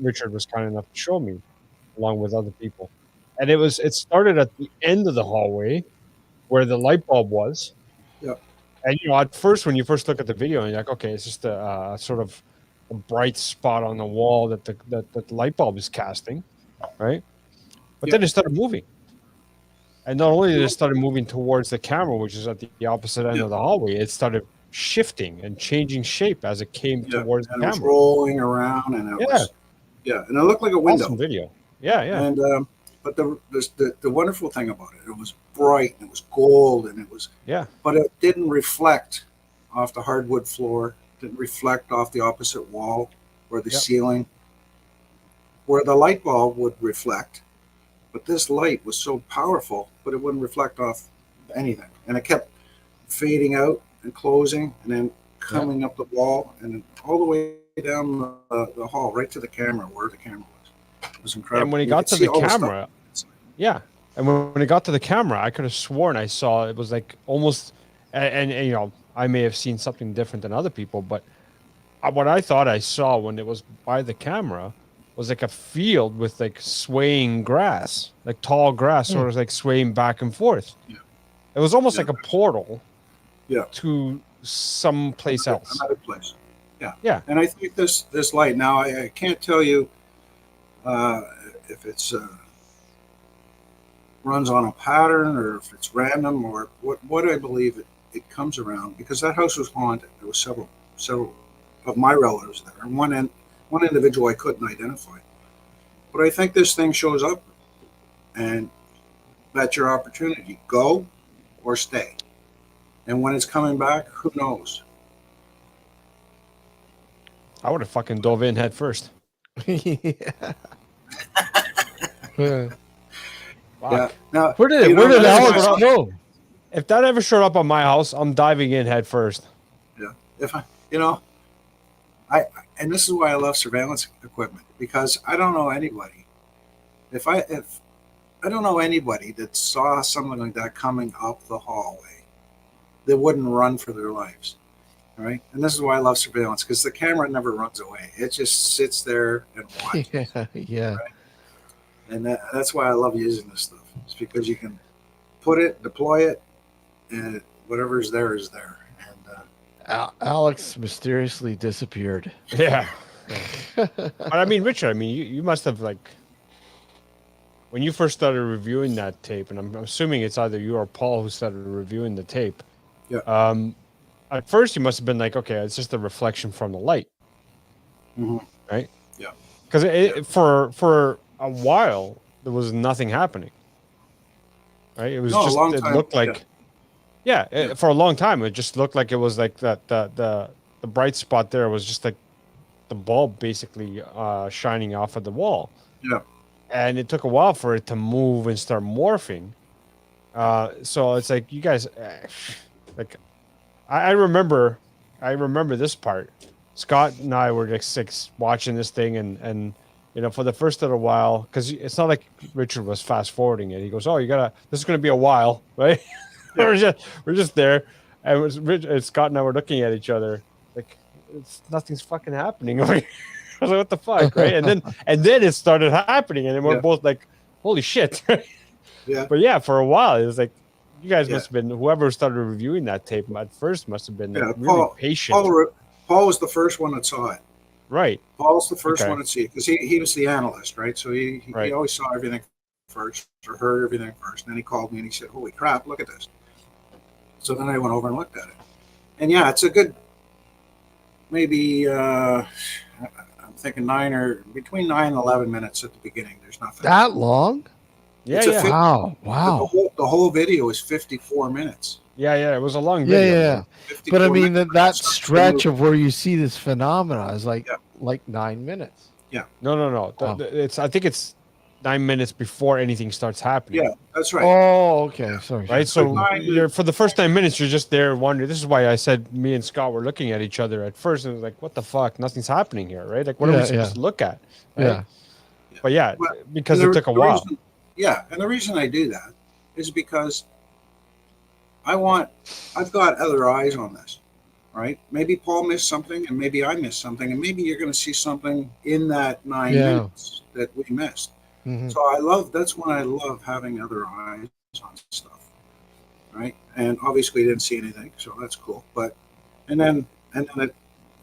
Richard was kind enough to show me, along with other people, and it started at the end of the hallway, where the light bulb was. Yeah. And at first, when you first look at the video, and you're like, okay, it's just a sort of a bright spot on the wall that the light bulb is casting, right? But then it started moving. And not only did it started moving towards the camera, which is at the opposite end of the hallway, it started shifting and changing shape as it came towards the camera. It was rolling around, and it was, and it looked like a window. Awesome video. Yeah. And but the wonderful thing about it, it was bright, and it was gold, and it was but it didn't reflect off the hardwood floor, didn't reflect off the opposite wall or the ceiling, where the light bulb would reflect. But this light was so powerful, but it wouldn't reflect off anything. And it kept fading out and closing and then coming up the wall and then all the way down the hall, right to the camera, where the camera was. It was incredible. And when it got to the camera, and when it got to the camera, I could have sworn I saw it was like almost, and I may have seen something different than other people, but what I thought I saw when it was by the camera was like a field with like swaying grass, like tall grass, sort of like swaying back and forth. Yeah. It was almost like a portal to someplace else. Another place. Yeah. Yeah. And I think this light, now I can't tell you if it's runs on a pattern or if it's random or what I believe it comes around, because that house was haunted. There was several of my relatives there, and one individual I couldn't identify. But I think this thing shows up, and that's your opportunity. Go or stay. And when it's coming back, who knows? I would have fucking dove in head first. Yeah. Yeah. Now, where did Alex go? If that ever showed up on my house, I'm diving in head first. Yeah. If and this is why I love surveillance equipment, because I don't know anybody. If I don't know anybody that saw something like that coming up the hallway, that wouldn't run for their lives. All right. And this is why I love surveillance, because the camera never runs away. It just sits there and watches. Yeah. Right? And that's why I love using this stuff. It's because you can put it, deploy it, and whatever's there is there. And Alex mysteriously disappeared. Yeah. But I mean, Richard, you must have, like, when you first started reviewing that tape, and I'm assuming it's either you or Paul who started reviewing the tape. Yeah. At first, you must have been like, okay, it's just a reflection from the light. Mm-hmm. Right? Yeah. Because for a while, there was nothing happening. Right? It was it looked like, for a long time, it just looked like it was like the bright spot there was just like the bulb basically shining off of the wall. Yeah. and it took a while for it to move and start morphing. So it's like you guys, like, I remember this part. Scott and I were like six watching this thing, and you know, for the first little while, because it's not like Richard was fast forwarding it. He goes, "Oh, this is gonna be a while, right?" Yeah. we're just there, and Scott and I were looking at each other like nothing's fucking happening. I was like, "What the fuck?" Right? And then it started happening, and then we're both like, "Holy shit!" Yeah. But yeah, for a while, it was like you guys must have been whoever started reviewing that tape at first must have been like, really patient. Paul was the first one that saw it. Right. Paul's the first one to see it because he was the analyst, right? So he always saw everything first or heard everything first. And then he called me and he said, "Holy crap, look at this." So then I went over and looked at it. And yeah, it's a good, maybe, I'm thinking between 9 and 11 minutes at the beginning. There's nothing. That long? Yeah. Wow. The whole video is 54 minutes. Yeah. It was a long video. Yeah. But I mean, that stretch of where you see this phenomena is like 9 minutes. Yeah. No. Wow. I think it's 9 minutes before anything starts happening. Yeah, that's right. Oh, okay. Sorry. Right. So for the first 9 minutes, you're just there wondering. This is why I said me and Scott were looking at each other at first, and it was like, "What the fuck? Nothing's happening here, right? Like, what are we supposed to look at?" Right? Yeah. But because it took a while. And the reason I do that is because I've got other eyes on this, right? Maybe Paul missed something, and maybe I missed something, and maybe you're going to see something in that 9 minutes that we missed. Mm-hmm. So that's when I love having other eyes on stuff, right? And obviously didn't see anything, so that's cool. And then it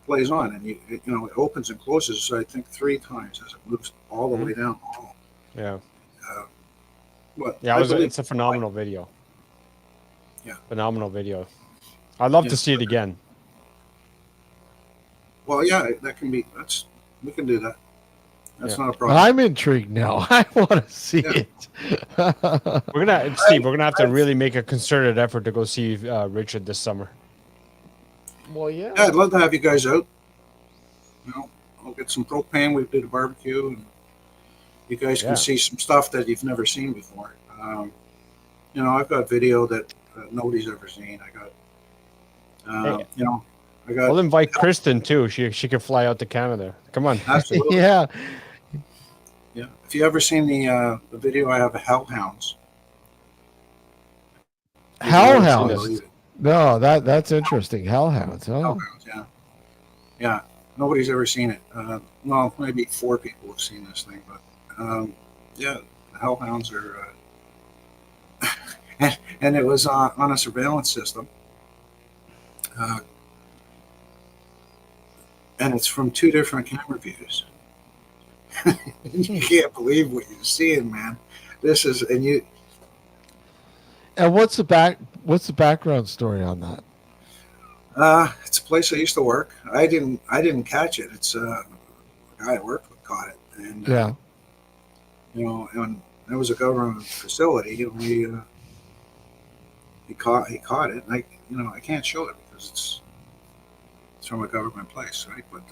plays on, and it opens and closes. So I think 3 times as it moves all the way down. Yeah. But it's a phenomenal video. Yeah. Phenomenal video. I'd love to see it again. Well, yeah, we can do that. That's not a problem. I'm intrigued now. I want to see it. We're gonna have to really make a concerted effort to go see Richard this summer. Well, yeah. I'd love to have you guys out. I'll get some propane. We did a barbecue, and you guys can see some stuff that you've never seen before. I've got video that nobody's ever seen. We'll invite Kristen too. She could fly out to Canada. Come on. Absolutely. Yeah. If you ever seen the video I have of hellhounds. Hellhounds. No, that's interesting. Hellhounds. Oh. Hellhounds, yeah. Nobody's ever seen it. Well, maybe 4 people have seen this thing, but the hellhounds are. And it was on a surveillance system. And it's from 2 different camera views. You can't believe what you're seeing, man. And what's the background story on that? It's a place I used to work. I didn't catch it. It's a guy I worked with caught it, and and it was a government facility. He caught it, and I can't show it because it's from a government place, right? But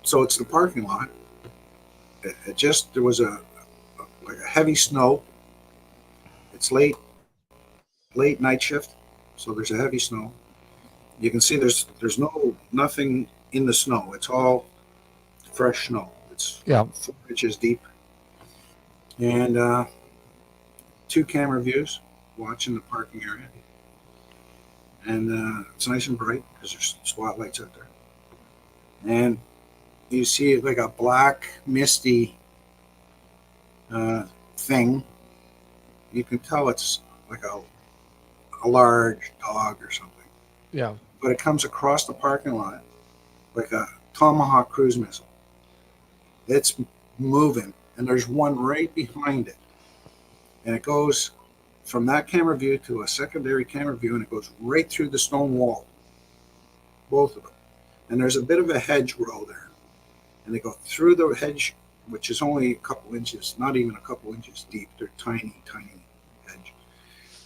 so it's the parking lot. There was a heavy snow. It's late night shift, so there's a heavy snow. You can see there's nothing in the snow. It's all fresh snow. It's 4 inches deep, and 2 camera views watching the parking area. And it's nice and bright because there's spotlights out there. And you see like a black, misty thing. You can tell it's like a large dog or something. Yeah. But it comes across the parking lot like a Tomahawk cruise missile. It's moving, and there's one right behind it. And it goes from that camera view to a secondary camera view, and it goes right through the stone wall, both of them. And there's a bit of a hedge row there, and they go through the hedge, which is only a couple inches, not even a couple inches deep. They're tiny hedge,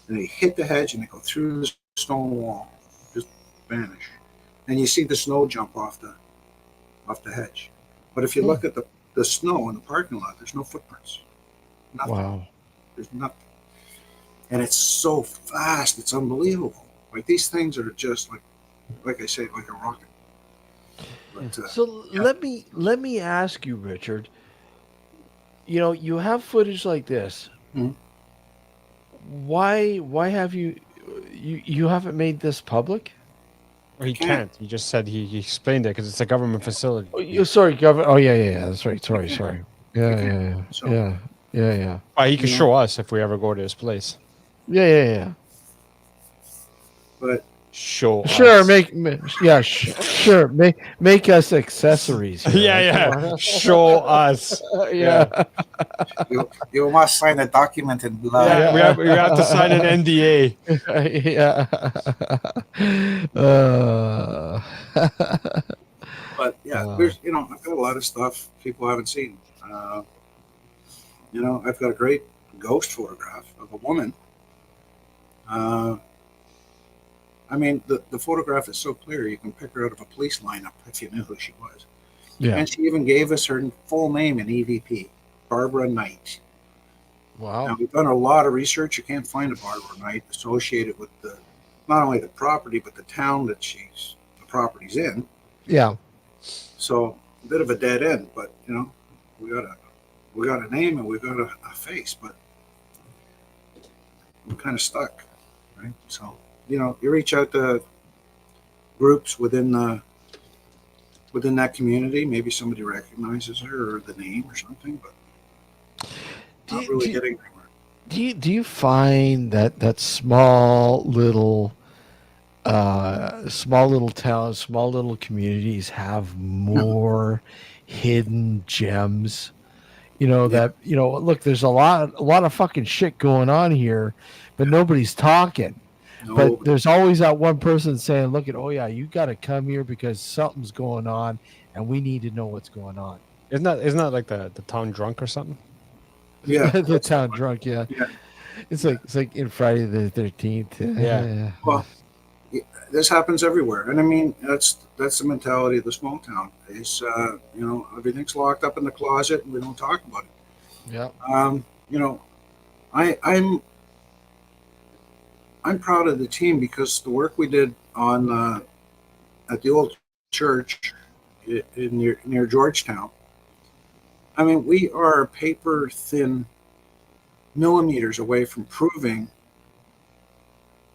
and they hit the hedge and they go through the stone wall, just vanish, and you see the snow jump off the hedge. But if you look at the snow in the parking lot, there's no footprints. Nothing. Wow. There's nothing. And it's so fast. It's unbelievable. Like these things are just like I say, like a rocket. But, So let me ask you, Richard. You have footage like this. Mhm. Why have you haven't made this public? Or he can't. He just said he explained it because it's a government facility. Oh, sorry, government. Oh yeah. That's right. Sorry. Yeah. He could show us if we ever go to his place. Yeah. But show sure, us. Sure. Make us accessories. Here, Yeah. Show us. Yeah. You must sign a document in blood. Yeah, we have to sign an NDA. Yeah. But there's I've got a lot of stuff people haven't seen. I've got a great ghost photograph of a woman. I mean, the photograph is so clear you can pick her out of a police lineup if you knew who she was. Yeah. And she even gave us her full name in EVP, Barbara Knight. Wow. Now, we've done a lot of research. You can't find a Barbara Knight associated with not only the property, but the town that the property's in. Yeah. So a bit of a dead end, but we got a name and we got a face, but we're kind of stuck, right? So you reach out to groups within that community. Maybe somebody recognizes her or the name or something, but not really getting anywhere. Do you find that small little towns, small little communities have more hidden gems? Look, there's a lot of fucking shit going on here, but nobody's talking. No. But there's always that one person saying, "Look at, you got to come here because something's going on, and we need to know what's going on." Isn't that like the town drunk or something? Yeah, the town drunk. Yeah. It's like in Friday the 13th. Yeah. Well, this happens everywhere, and I mean that's the mentality of the small town. Is everything's locked up in the closet and we don't talk about it. Yeah. I'm proud of the team because the work we did on at the old church near Georgetown. I mean, we are paper thin millimeters away from proving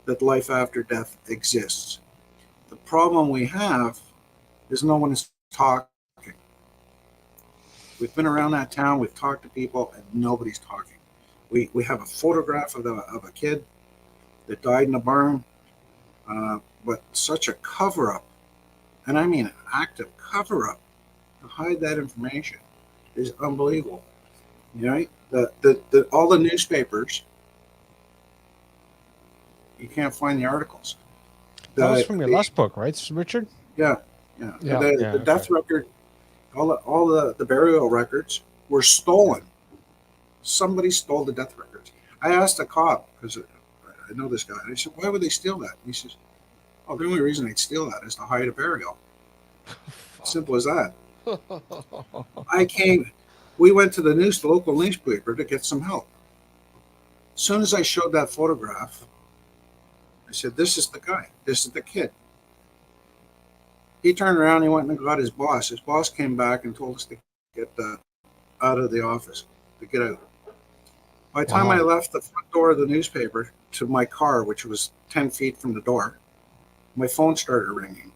that life after death exists. The problem we have is no one is talking. We've been around that town, we've talked to people, and nobody's talking. We have a photograph of a kid that died in a barn, but such a cover-up, and I mean an active cover-up, to hide that information is unbelievable. Right? All the newspapers, you can't find the articles. That was from your last book, right, Richard? Yeah. The death record, all the burial records were stolen. Somebody stole the death records. I asked a cop, because I know this guy, and I said, "Why would they steal that?" And he says, "Oh, the only reason they'd steal that is to hide a burial." Simple as that. We went to the local newspaper to get some help. As soon as I showed that photograph, I said, "This is the guy. This is the kid." He turned around, he went and got his boss. His boss came back and told us to get out of the office, to get out. By the time I left the front door of the newspaper to my car, which was 10 feet from the door, my phone started ringing.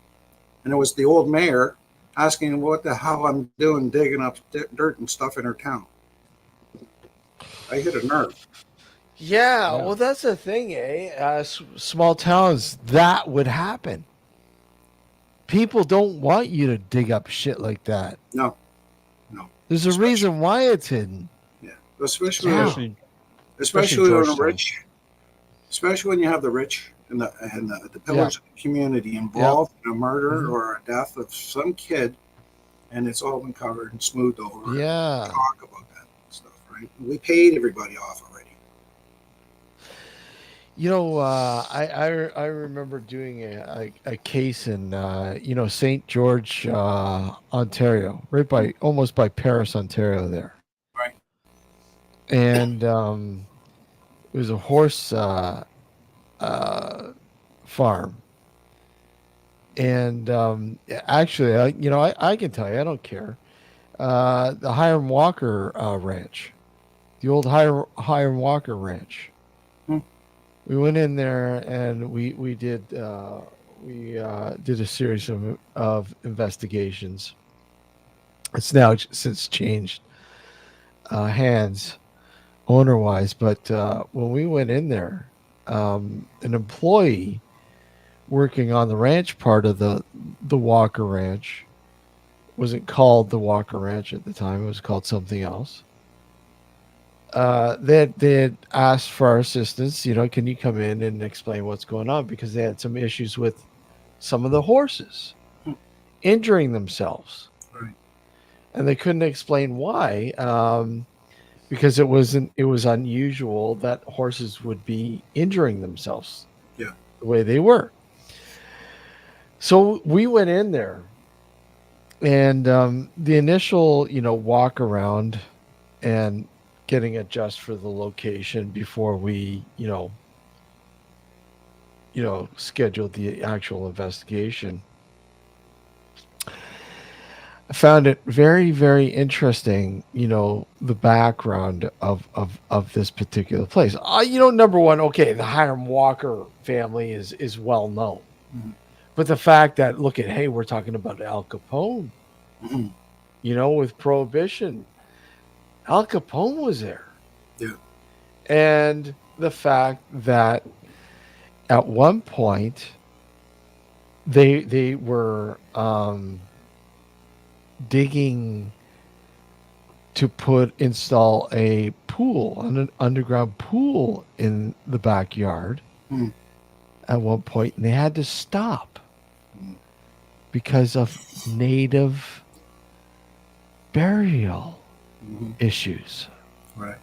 And it was the old mayor asking what the hell I'm doing digging up dirt and stuff in her town. I hit a nerve. Yeah, well, that's the thing, small towns, that would happen. People don't want you to dig up shit like that. No. There's a reason why it's hidden. Yeah, especially when the rich, especially when you have the rich and the pillars of the community involved in a murder or a death of some kid, and it's all been covered and smoothed over. Yeah, talk about that stuff, right? We paid everybody off already. I remember doing a case in St. George, Ontario, right by almost by Paris, Ontario there. Right. And it was a horse farm. And actually, I can tell you, I don't care. The Hiram Walker Ranch, the old Hiram Walker Ranch. We went in there and we did a series of investigations. It's now since changed hands owner wise, but when we went in there, an employee working on the ranch part of the Walker Ranch, wasn't called the Walker Ranch at the time, it was called something else. They had asked for our assistance, can you come in and explain what's going on, because they had some issues with some of the horses injuring themselves. Right. And they couldn't explain why, because it was unusual that horses would be injuring themselves the way they were. So we went in there, and the initial walk around and getting adjust for the location before we scheduled the actual investigation, I found it very, very interesting, the background of this particular place. Number one, okay, the Hiram Walker family is well known. Mhm. But the fact that, hey, we're talking about Al Capone, with Prohibition. Al Capone was there. Yeah. And the fact that at one point they were digging to install a pool, an underground pool in the backyard at one point, and they had to stop because of native burial issues. Right.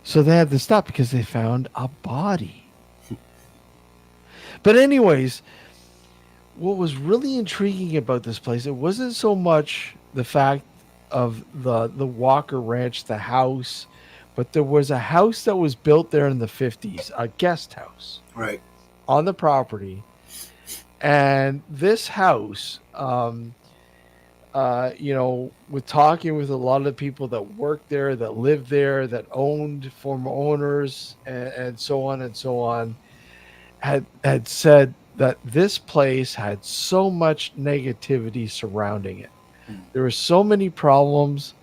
So they had to stop because they found a body. But anyways, what was really intriguing about this place, it wasn't so much the fact of the Walker Ranch, the house, but there was a house that was built there in the 50s, a guest house. Right. On the property. And this house, with talking with a lot of the people that worked there, that lived there, that owned, former owners, and so on, had said that this place had so much negativity surrounding it. There were so many problems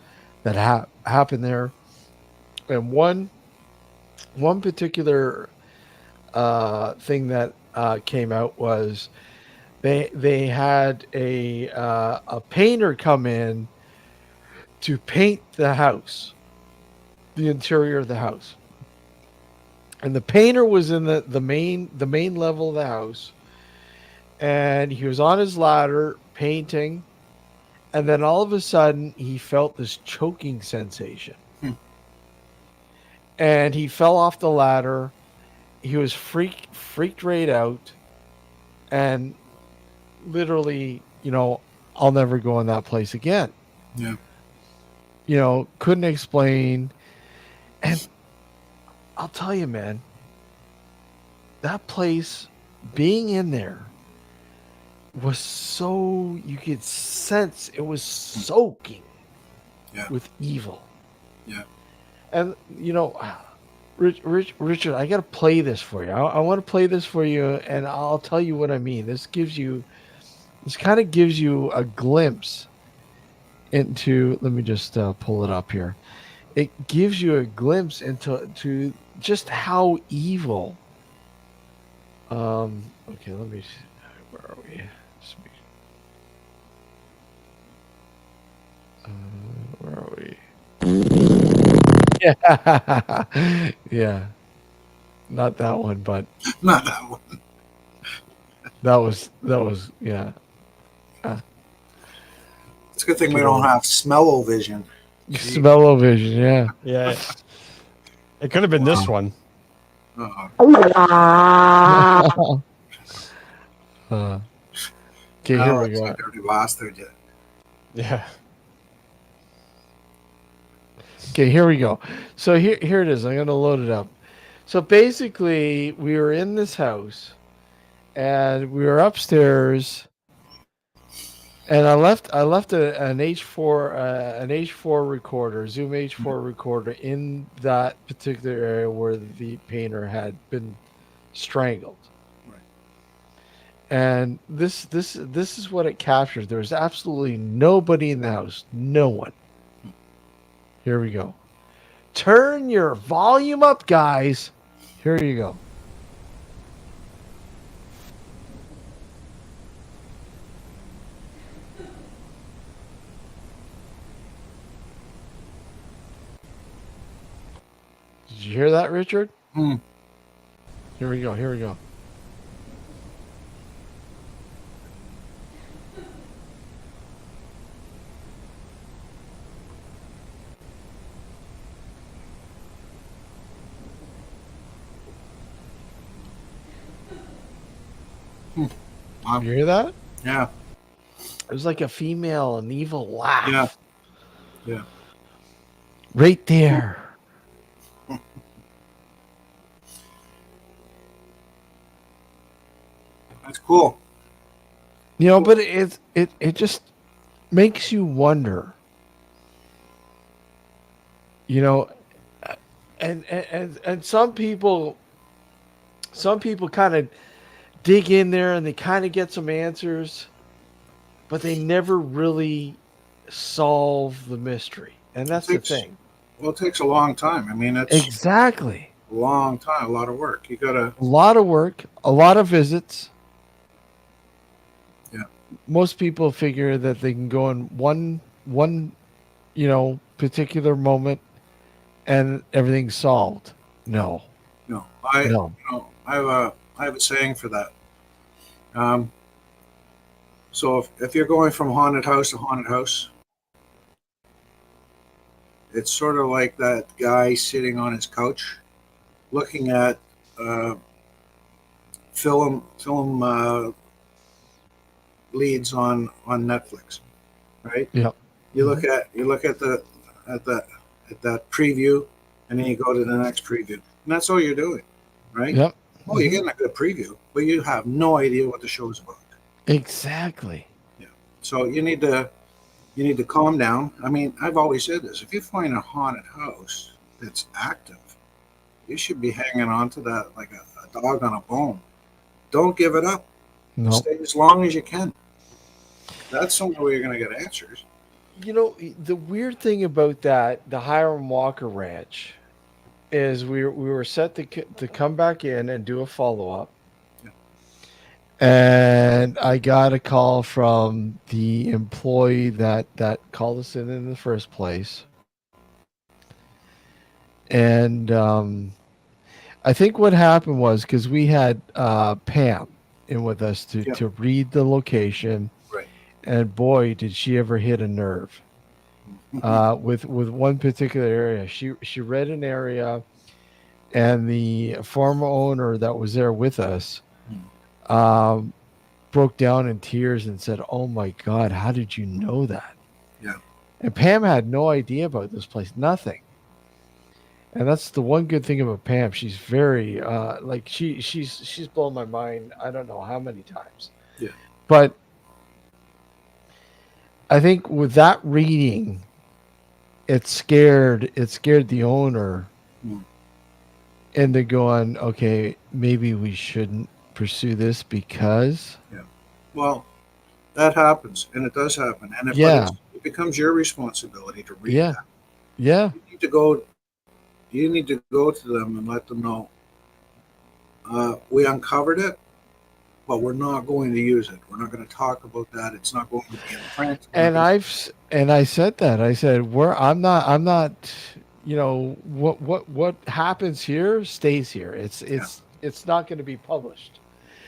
that happened there. And one particular thing that came out was they had a painter come in to paint the house, the interior of the house. And the painter was in the main level of the house, and he was on his ladder painting, and then all of a sudden he felt this choking sensation. And he fell off the ladder. He was freaked right out, and literally, I'll never go in that place again. Yeah. Couldn't explain. And I'll tell you, man, that place, being in there, was so, you could sense it was soaking with evil. Yeah. And, Richard, I got to play this for you. I want to play this for you, and I'll tell you what I mean. This kind of gives you a glimpse into, let me just pull it up here. It gives you a glimpse into just how evil. Okay, let me see. Where are we? Where are we? Yeah. Yeah. Not that one, but not that one. That was yeah. It's a good thing we don't have smell-o-vision. Smell-o-vision, yeah. Yeah. It could have been this one. Okay, here we it's go. a dirty bastard. Yeah. Okay, here we go. So here it is. I'm going to load it up. So basically, we were in this house, and we were upstairs, and I left an H4 recorder, Zoom H4 recorder in that particular area where the painter had been strangled. Right. And this is what it captures. There was absolutely nobody in the house. No one. Here we go. Turn your volume up, guys. Here you go. Did you hear that, Richard? Hmm. Here we go. Here we go. Wow. You hear that? Yeah. It was like a female, an evil laugh. Yeah. Yeah. Right there. That's cool. You know, but it just makes you wonder. You know, and some people kind of dig in there and they kind of get some answers, but they never really solve the mystery. And that's the thing. Well, it takes a long time. I mean, it's Exactly. a long time, a lot of work. You gotta. A lot of work, a lot of visits. Yeah. Most people figure that they can go in one particular moment and everything's solved. No. No. No. I have a saying for that. So if you're going from haunted house to haunted house, it's sort of like that guy sitting on his couch, looking at film leads on Netflix, right? Yeah. You look at that preview, and then you go to the next preview, and that's all you're doing, right? Yep. Oh, you're getting a good preview, but you have no idea what the show's about. Exactly. Yeah. So you need to calm down. I mean, I've always said this: if you find a haunted house that's active, you should be hanging on to that like a dog on a bone. Don't give it up. No. Stay as long as you can. That's the only way you're going to get answers. You know, the weird thing about the Hiram Walker Ranch, is we were set to come back in and do a follow up, and I got a call from the employee that called us in the first place, and I think what happened was because we had Pam in with us to read the location, right? And boy, did she ever hit a nerve. With one particular area, she read an area, and the former owner that was there with us broke down in tears and said, "Oh my God, how did you know that?" Yeah. And Pam had no idea about this place, nothing. And that's the one good thing about Pam. She's very she's blown my mind. I don't know how many times. Yeah. But I think with that reading, it scared the owner into going, okay, maybe we shouldn't pursue this because. Yeah. Well, that happens, and it does happen, and it becomes your responsibility to read that. Yeah. You need to go to them and let them know. We uncovered it, but we're not going to use it. We're not going to talk about that. It's not going to be in print. And I said that. I said, I'm not, what happens here stays here. It's not going to be published.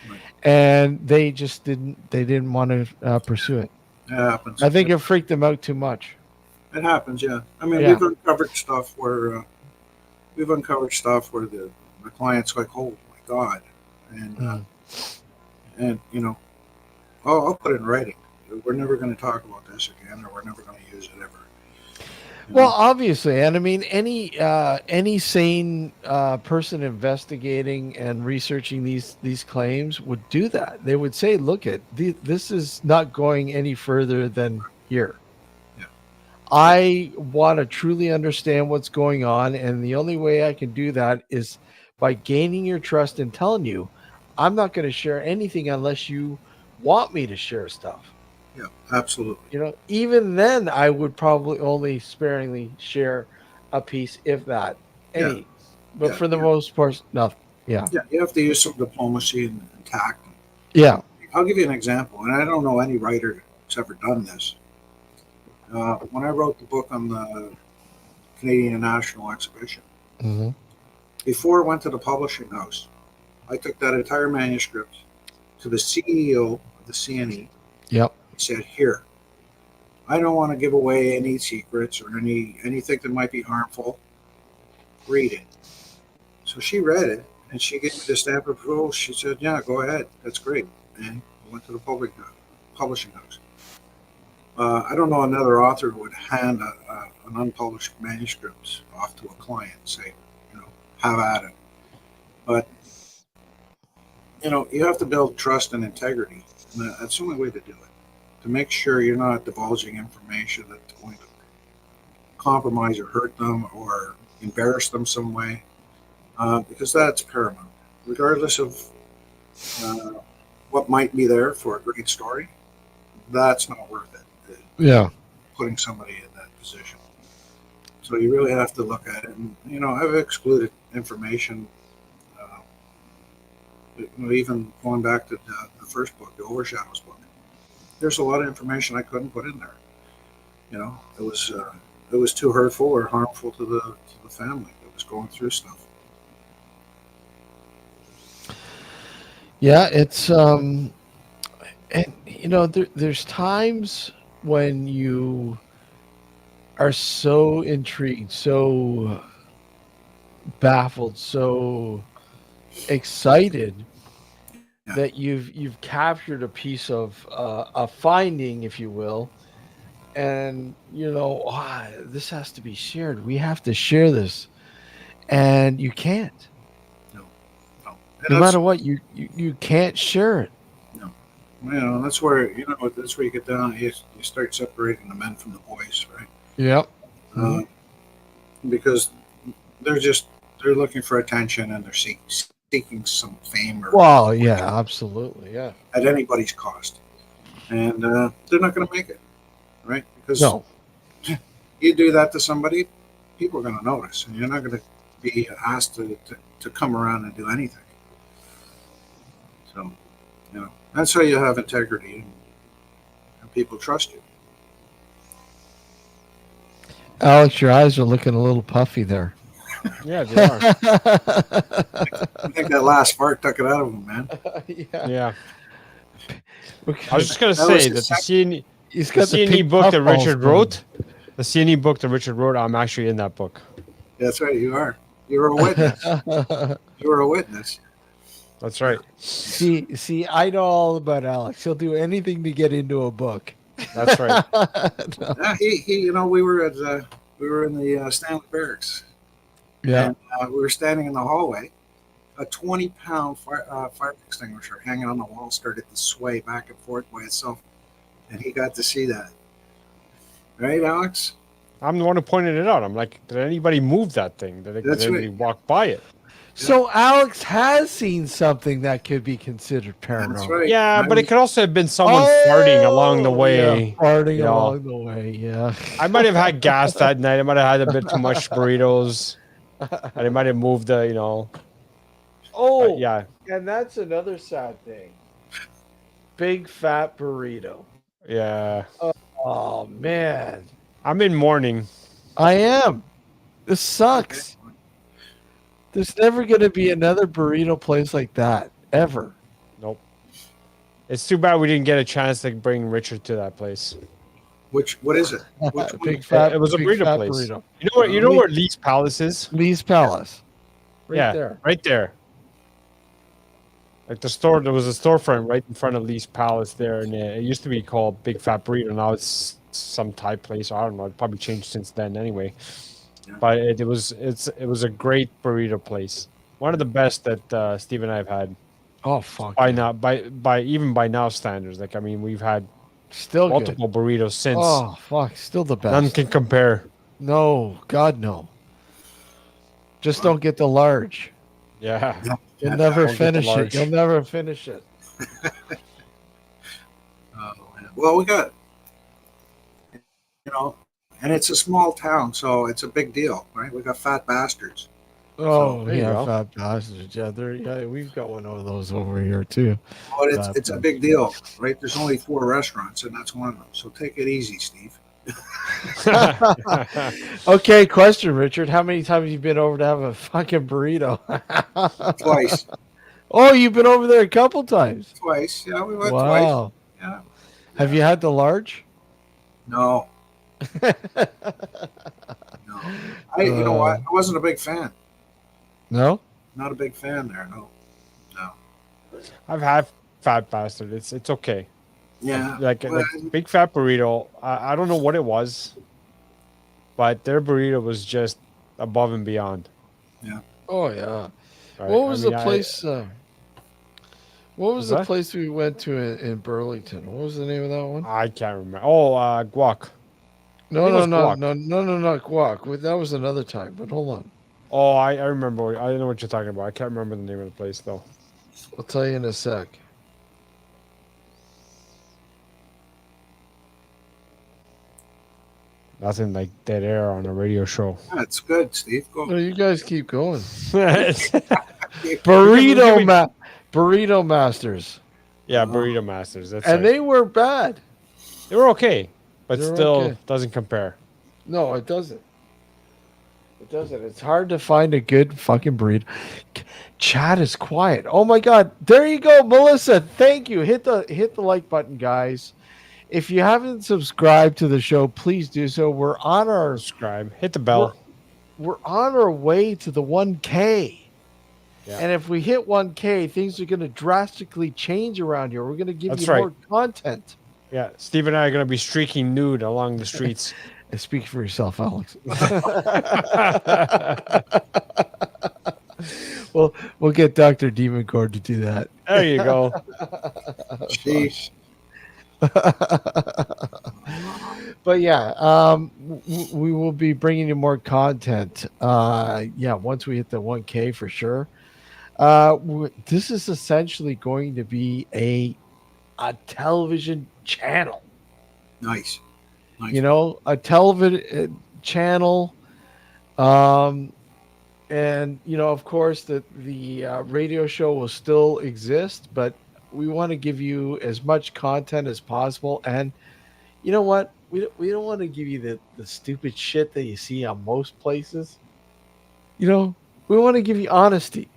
Right. And they didn't want to pursue it. It happens. I think it freaked them out too much. It happens, yeah. I mean, we've uncovered stuff where the the client's like, "Oh my God," and I'll put it in writing. We're never going to talk about this again, or we're never going to use it ever. Well, obviously, and I mean, any sane person investigating and researching these claims would do that. They would say, "Look, this is not going any further than here. Yeah. I want to truly understand what's going on, and the only way I can do that is by gaining your trust and telling you, I'm not going to share anything unless you want me to share stuff." Yeah, absolutely. Even then, I would probably only sparingly share a piece, if that, any. But for the most part, nothing. Yeah. Yeah, you have to use some diplomacy and tact. Yeah. I'll give you an example, and I don't know any writer that's ever done this. When I wrote the book on the Canadian National Exhibition, before it went to the publishing house, I took that entire manuscript to the CEO of the CNE. Yep. Said, "Here, I don't want to give away any secrets or anything that might be harmful. Read it." So she read it, and she gave me the stamp of approval. She said, "Yeah, go ahead. That's great." And I went to the publishing house. I don't know another author who would hand an unpublished manuscript off to a client and say, have at it. But, you have to build trust and integrity. And that's the only way to do it. To make sure you're not divulging information that's going to compromise or hurt them or embarrass them some way, because that's paramount. Regardless of what might be there for a great story, that's not worth it. Yeah. Putting somebody in that position. So you really have to look at it. And, I've excluded information, even going back to the first book, the Overshadows book. There's a lot of information I couldn't put in there. It was too hurtful or harmful to the family that was going through stuff. Yeah, it's and there's times when you are so intrigued, so baffled, so excited that you've captured a piece of a finding, if you will, and this has to be shared. We have to share this, and you can't. No matter what, you can't share it. No, that's where you get down. You start separating the men from the boys, right? Yep. Because they're looking for attention and they're seeking some fame absolutely, yeah, at anybody's cost, and they're not going to make it, right? Because you do that to somebody, people are going to notice, and you're not going to be asked to come around and do anything. So, that's how you have integrity and people trust you. Alex, your eyes are looking a little puffy there. Yeah, they are. I think that last fart took it out of him, man. Yeah. I was just going to say that the CNE book that Richard wrote, I'm actually in that book. That's right, you are. You're a witness. You're a witness. That's right. See, I know all about Alex. He'll do anything to get into a book. That's right. We were in the Stanley Barracks. Yeah. And we were standing in the hallway. A 20-pound fire extinguisher hanging on the wall started to sway back and forth by itself, and he got to see that. Right, Alex? I'm the one who pointed it out. I'm like, did anybody move that thing? Did anybody walk by it? So Alex has seen something that could be considered paranormal. That's right. Yeah, but it could also have been someone farting along the way. Yeah, farting along the way, yeah. I might have had gas that night. I might have had a bit too much burritos. And I might have moved the, yeah. And that's another sad thing. Big fat burrito. Yeah. Oh, man. I'm in mourning. I am. This sucks. There's never going to be another burrito place like that, ever. Nope. It's too bad we didn't get a chance to bring Richard to that place. What is it? Big fat. It was a burrito place. Burrito. You know where Lee's Palace is? Lee's Palace. Right there. Right there. Like the store, there was a storefront right in front of Lee's Palace there, and it used to be called Big Fat Burrito. Now it's some Thai place. I don't know. It probably changed since then, anyway. But it was a great burrito place. One of the best that Steve and I have had. Oh fuck! By now, even by now standards, like I mean, we've had still multiple burritos since. Oh fuck! Still the best. None can compare. No, God no. Just don't get the large. Yeah. You'll never finish it. You'll never finish it. Well, we got, and it's a small town, so it's a big deal, right? We got fat bastards. Oh, yeah, fat bastards. Yeah, we've got one of those over here too. But it's a big deal, right? There's only 4 restaurants, and that's one of them. So take it easy, Steve. Okay, question, Richard. How many times have you been over to have a fucking burrito? Twice. Oh, you've been over there a couple times. Twice. Yeah, we went twice. Yeah. Have you had the large? No. No. You know what? I wasn't a big fan. No? Not a big fan there, no. I've had fat bastard. It's okay. Yeah. Like Big Fat Burrito, I don't know what it was, but their burrito was just above and beyond. Yeah. Oh yeah. Right? What was the place? What was the place we went to in Burlington? What was the name of that one? I can't remember. Oh, Guac. No, not Guac. That was another time. But hold on. Oh, I remember. I know what you're talking about. I can't remember the name of the place though. I'll tell you in a sec. Nothing like dead air on a radio show. That's good, Steve. Go. No, you guys keep going. Burrito Masters. Yeah, Burrito Masters. That's and right. they were bad. They were okay, but They're still okay. doesn't compare. No, it doesn't. It doesn't. It's hard to find a good fucking burrito. Chat is quiet. Oh my god. There you go, Melissa. Thank you. Hit the like button, guys. If you haven't subscribed to the show, please do so. We're on our subscribe. Hit the bell. We're on our way to the 1K. Yeah. And if we hit 1K, things are going to drastically change around here. We're going to give That's you right. more content. Yeah, Steve and I are going to be streaking nude along the streets. Speak for yourself, Alex. We'll get Dr. Demon Cord to do that. There you go. Sheesh. But yeah, we will be bringing you more content. Once we hit the 1K for sure. This is essentially going to be a television channel. Nice. You know, a television channel. And you know, of course, the radio show will still exist, but we want to give you as much content as possible. And you know what? We don't want to give you the stupid shit that you see on most places. You know, we want to give you honesty.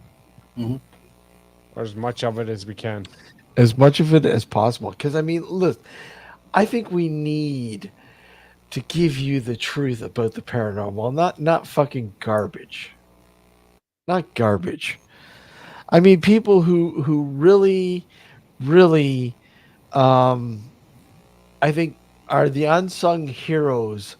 Mm-hmm. Or as much of it as we can. As much of it as possible. Because, I mean, look, I think we need to give you the truth about the paranormal, not fucking garbage. Not garbage. I mean, people who really, I think are the unsung heroes,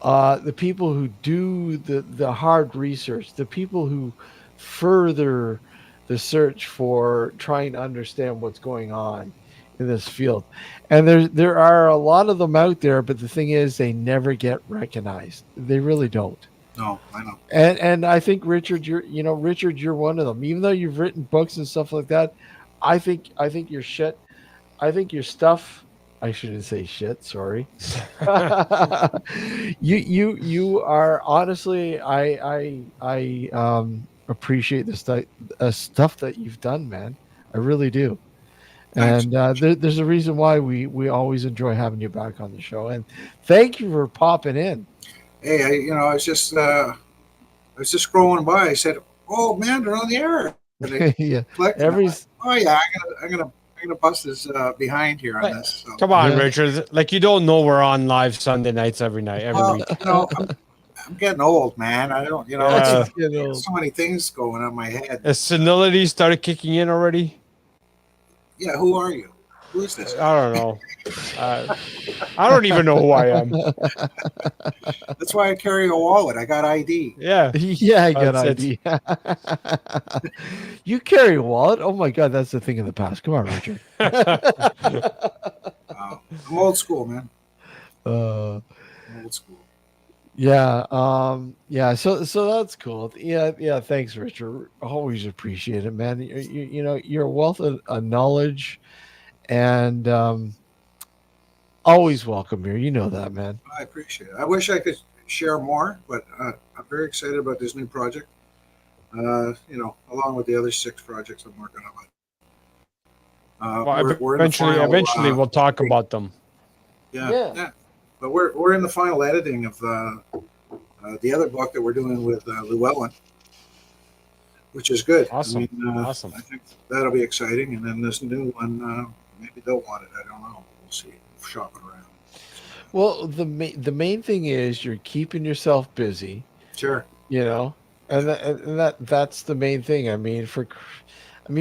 the people who do the hard research, the people who further the search for trying to understand what's going on in this field. And there are a lot of them out there, but the thing is they never get recognized. They really don't. No, I know. And I think Richard, you're one of them. Even though you've written books and stuff like that, I think your shit, I think your stuff, I shouldn't say shit, sorry. you are honestly, I appreciate the stuff that you've done, man. I really do. And there's a reason why we always enjoy having you back on the show. And thank you for popping in. Hey, I was just scrolling by. I said, "Oh man, they're on the air." Yeah. Oh yeah, I'm gonna bust his behind here on this. So. Come on, Richard. Like you don't know we're on live Sunday nights every week. I'm getting old, man. I don't, Yeah. so many things going on in my head. Has senility started kicking in already? Yeah, who are you? Who is this? I don't know. I don't even know who I am. That's why I carry a wallet. I got ID. Yeah. Yeah, I got That's ID. You carry a wallet? Oh my God, that's the thing of the past. Come on, Richard. I'm old school, man. Uh, I'm old school. yeah, yeah. So that's cool. Yeah. Thanks, Richard. Always appreciate it, man. You're a wealth of knowledge, and always welcome here. You know that, man. I appreciate it. I wish I could share more, but I'm very excited about this new project. Along with the other 6 projects I'm working on. well, We're in the final, eventually we'll talk about them. Yeah. But we're in the final editing of the other book that we're doing with Llewellyn, which is good. Awesome. Awesome. I think that'll be exciting. And then this new one, maybe they'll want it. I don't know. We'll see. Shopping around. Well, the main thing is you're keeping yourself busy. Sure. And that's the main thing. I mean,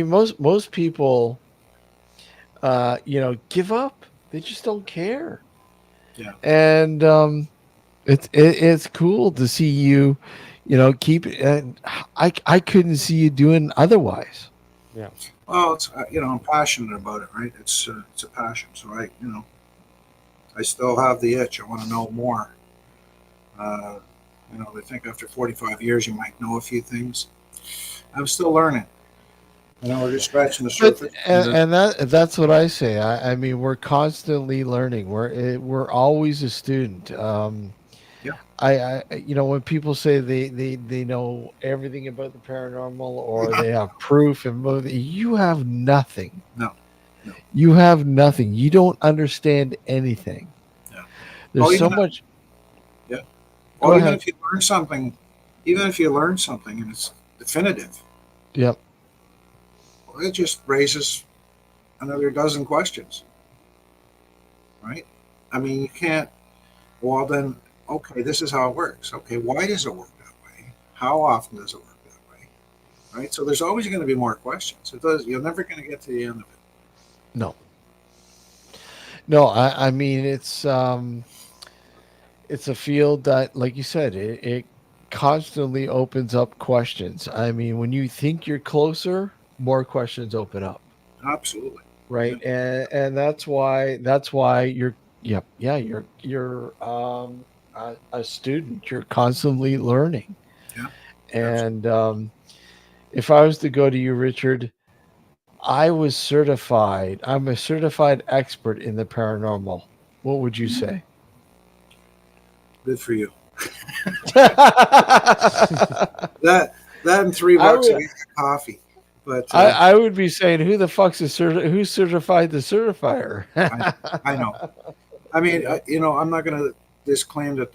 most people, give up. They just don't care. Yeah. And it's cool to see you, keep. And I couldn't see you doing otherwise. Yeah. Well, it's I'm passionate about it, right? It's a passion. So I still have the itch. I want to know more. They think after 45 years you might know a few things. I'm still learning. We're just scratching the surface. And that's what I say. I mean, we're constantly learning. We're always a student. I when people say they know everything about the paranormal or they have proof and you have nothing. No. You have nothing. You don't understand anything. Yeah. There's so much. Yeah. Well, even if you learn something and it's definitive. Yep. Well, it just raises another dozen questions. Right? I mean, you can't. Well, then, okay, this is how it works. Okay, why does it work that way? How often does it work that way? Right? So there's always going to be more questions. You're never going to get to the end of it. No, I mean it's a field that, like you said, it constantly opens up questions. I mean, when you think you're closer, more questions open up. Absolutely. Right. Yeah. And that's why you're a student. You're constantly learning. Yeah. And if I was to go to you, Richard, I'm a certified expert in the paranormal. What would you say? Good for you. that and $3 a week of coffee. But I would be saying, who the fuck's who certified the certifier? I know. I mean, I'm not going to disclaim that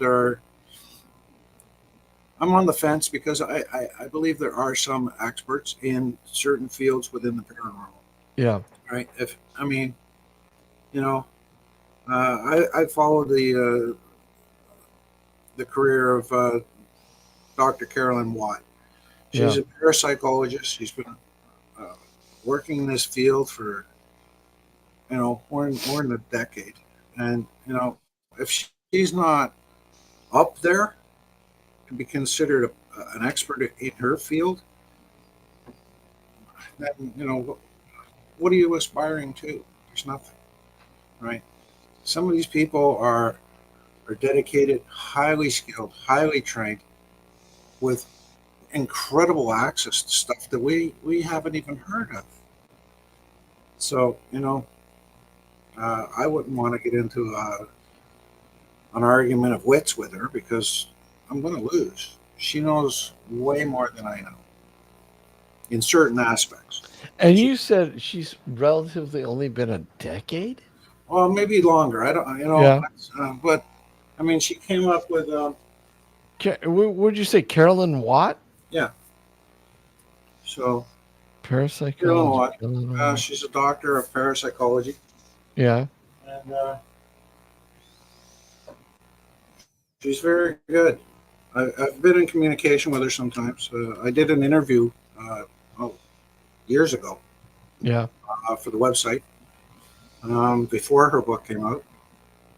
I'm on the fence because I believe there are some experts in certain fields within the paranormal. Yeah. Right. I followed the career of Dr. Carolyn Watt. She's a parapsychologist. She's been working in this field for more than a decade, and if she's not up there to be considered an expert in her field, then what are you aspiring to? There's nothing, right? Some of these people are dedicated, highly skilled, highly trained, with incredible access to stuff that we haven't even heard of. So I wouldn't want to get into an argument of wits with her because I'm going to lose. She knows way more than I know in certain aspects. And you said she's relatively only been a decade? Well, maybe longer. I don't, but I mean, she came up with. Would you say Carolyn Watt? Yeah. So. Parapsychology. Carolyn Watt. She's a doctor of parapsychology. Yeah. And she's very good. I've been in communication with her sometimes. I did an interview years ago Yeah. for the website before her book came out,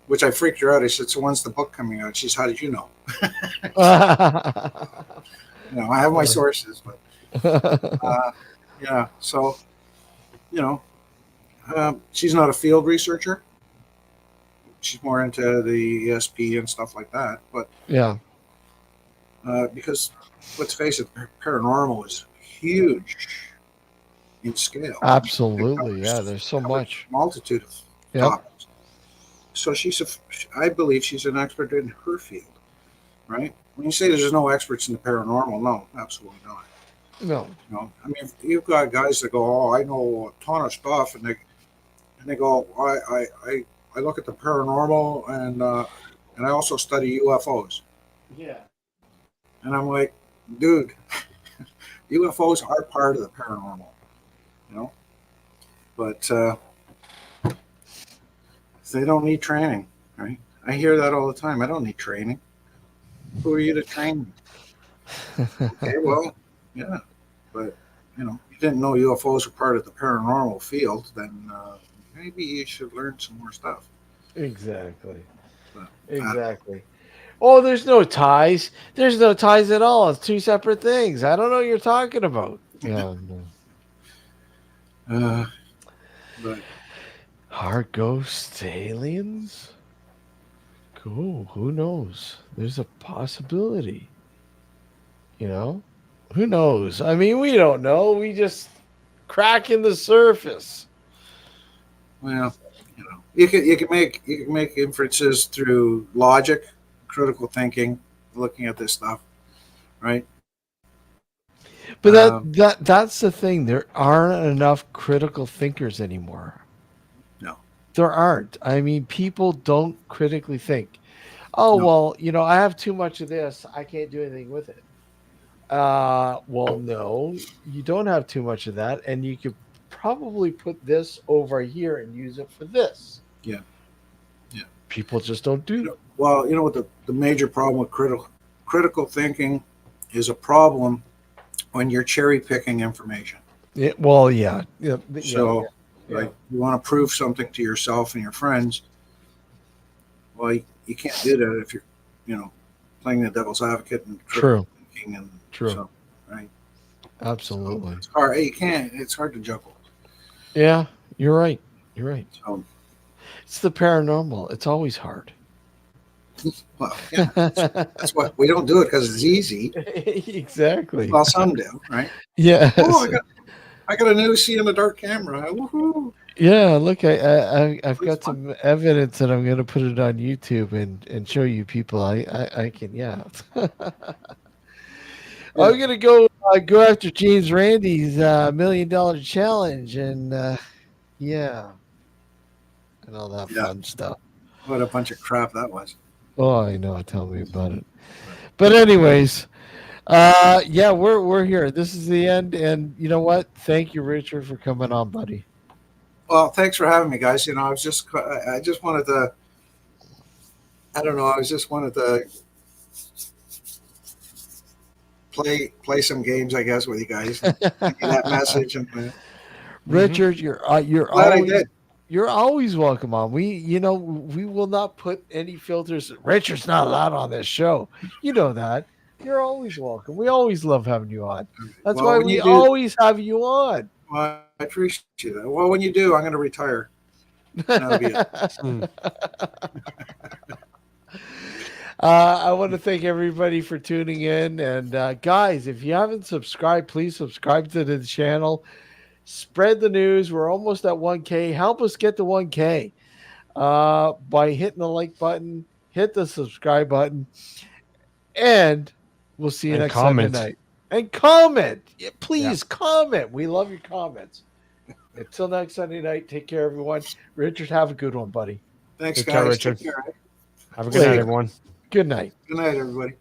which I freaked her out. I said, "So when's the book coming out?" She's, "How did you know?" You know, I have my sources, but yeah. So, you know, she's not a field researcher. She's more into the ESP and stuff like that. But yeah, because let's face it, paranormal is huge in scale. absolutely. Yeah, there's so much. Multitude of topics. So I believe she's an expert in her field, right? When you say there's no experts in the paranormal, no, absolutely not. No. You know, I mean, you've got guys that go, "Oh, I know a ton of stuff," and they go, I look at the paranormal and I also study UFOs. Yeah. And I'm like, dude, UFOs are part of the paranormal, you know, but they don't need training, right? I hear that all the time. I don't need training. Who are you to train me? Okay, well, yeah, but you know, you didn't know UFOs were part of the paranormal field, then maybe you should learn some more stuff. Exactly. But, exactly. Oh, there's no ties. There's no ties at all. It's two separate things. I don't know what you're talking about. Yeah. But are ghosts aliens? Cool. Who knows? There's a possibility. You know? Who knows? I mean, we don't know. We just cracking the surface. Well, you know, you can make inferences through logic, critical thinking, looking at this stuff, right? But that's the thing. There aren't enough critical thinkers anymore. No. There aren't. I mean, people don't critically think. Oh, No. well, you know, I have too much of this. I can't do anything with it. Well, no, you don't have too much of that. And you could probably put this over here and use it for this. Yeah. Yeah. People just don't do that. Well, you know what the major problem with critical thinking is a problem when you're cherry picking information. Well, yeah. So, like, you want to prove something to yourself and your friends. Well, you can't do that if you're, you know, playing the devil's advocate and True. Thinking and True. So, right. Absolutely. So it's hard. You can't. It's hard to juggle. Yeah, you're right. You're right. So, it's the paranormal. It's always hard. Well, yeah, that's why we don't do it, because it's easy. Exactly. Well, some do, right? Yeah. Oh, I got a new see in the dark camera. Woohoo! Yeah, look, I've got some evidence that I'm going to put it on YouTube and show you people. I can, yeah. I'm going to go after James Randi's $1 million challenge and yeah, and all that fun stuff. What a bunch of crap that was. Oh, I know. Tell me about it. But anyways, yeah, we're here. This is the end, and you know what? Thank you, Richard, for coming on, buddy. Well, thanks for having me, guys. You know, I just wanted to. I don't know. I just wanted to play some games, I guess, with you guys. That message and. Richard, you're Glad always I did. You're always welcome on. We will not put any filters. Richard's not allowed on this show. You know that. You're always welcome. We always love having you on. That's why we always have you on. Well, I appreciate that. Well, when you do, I'm going to retire. That'll be it. I want to thank everybody for tuning in. And guys, if you haven't subscribed, please subscribe to the channel. Spread the news. We're almost at 1K. Help us get to 1K by hitting the like button, hit the subscribe button, and we'll see you next Sunday night. And comment. Yeah, please comment. We love your comments. Until next Sunday night, take care, everyone. Richard, have a good one, buddy. Thanks, Take guys. care, Richard. Take care. Have a good night, everyone. Good night. Good night, everybody.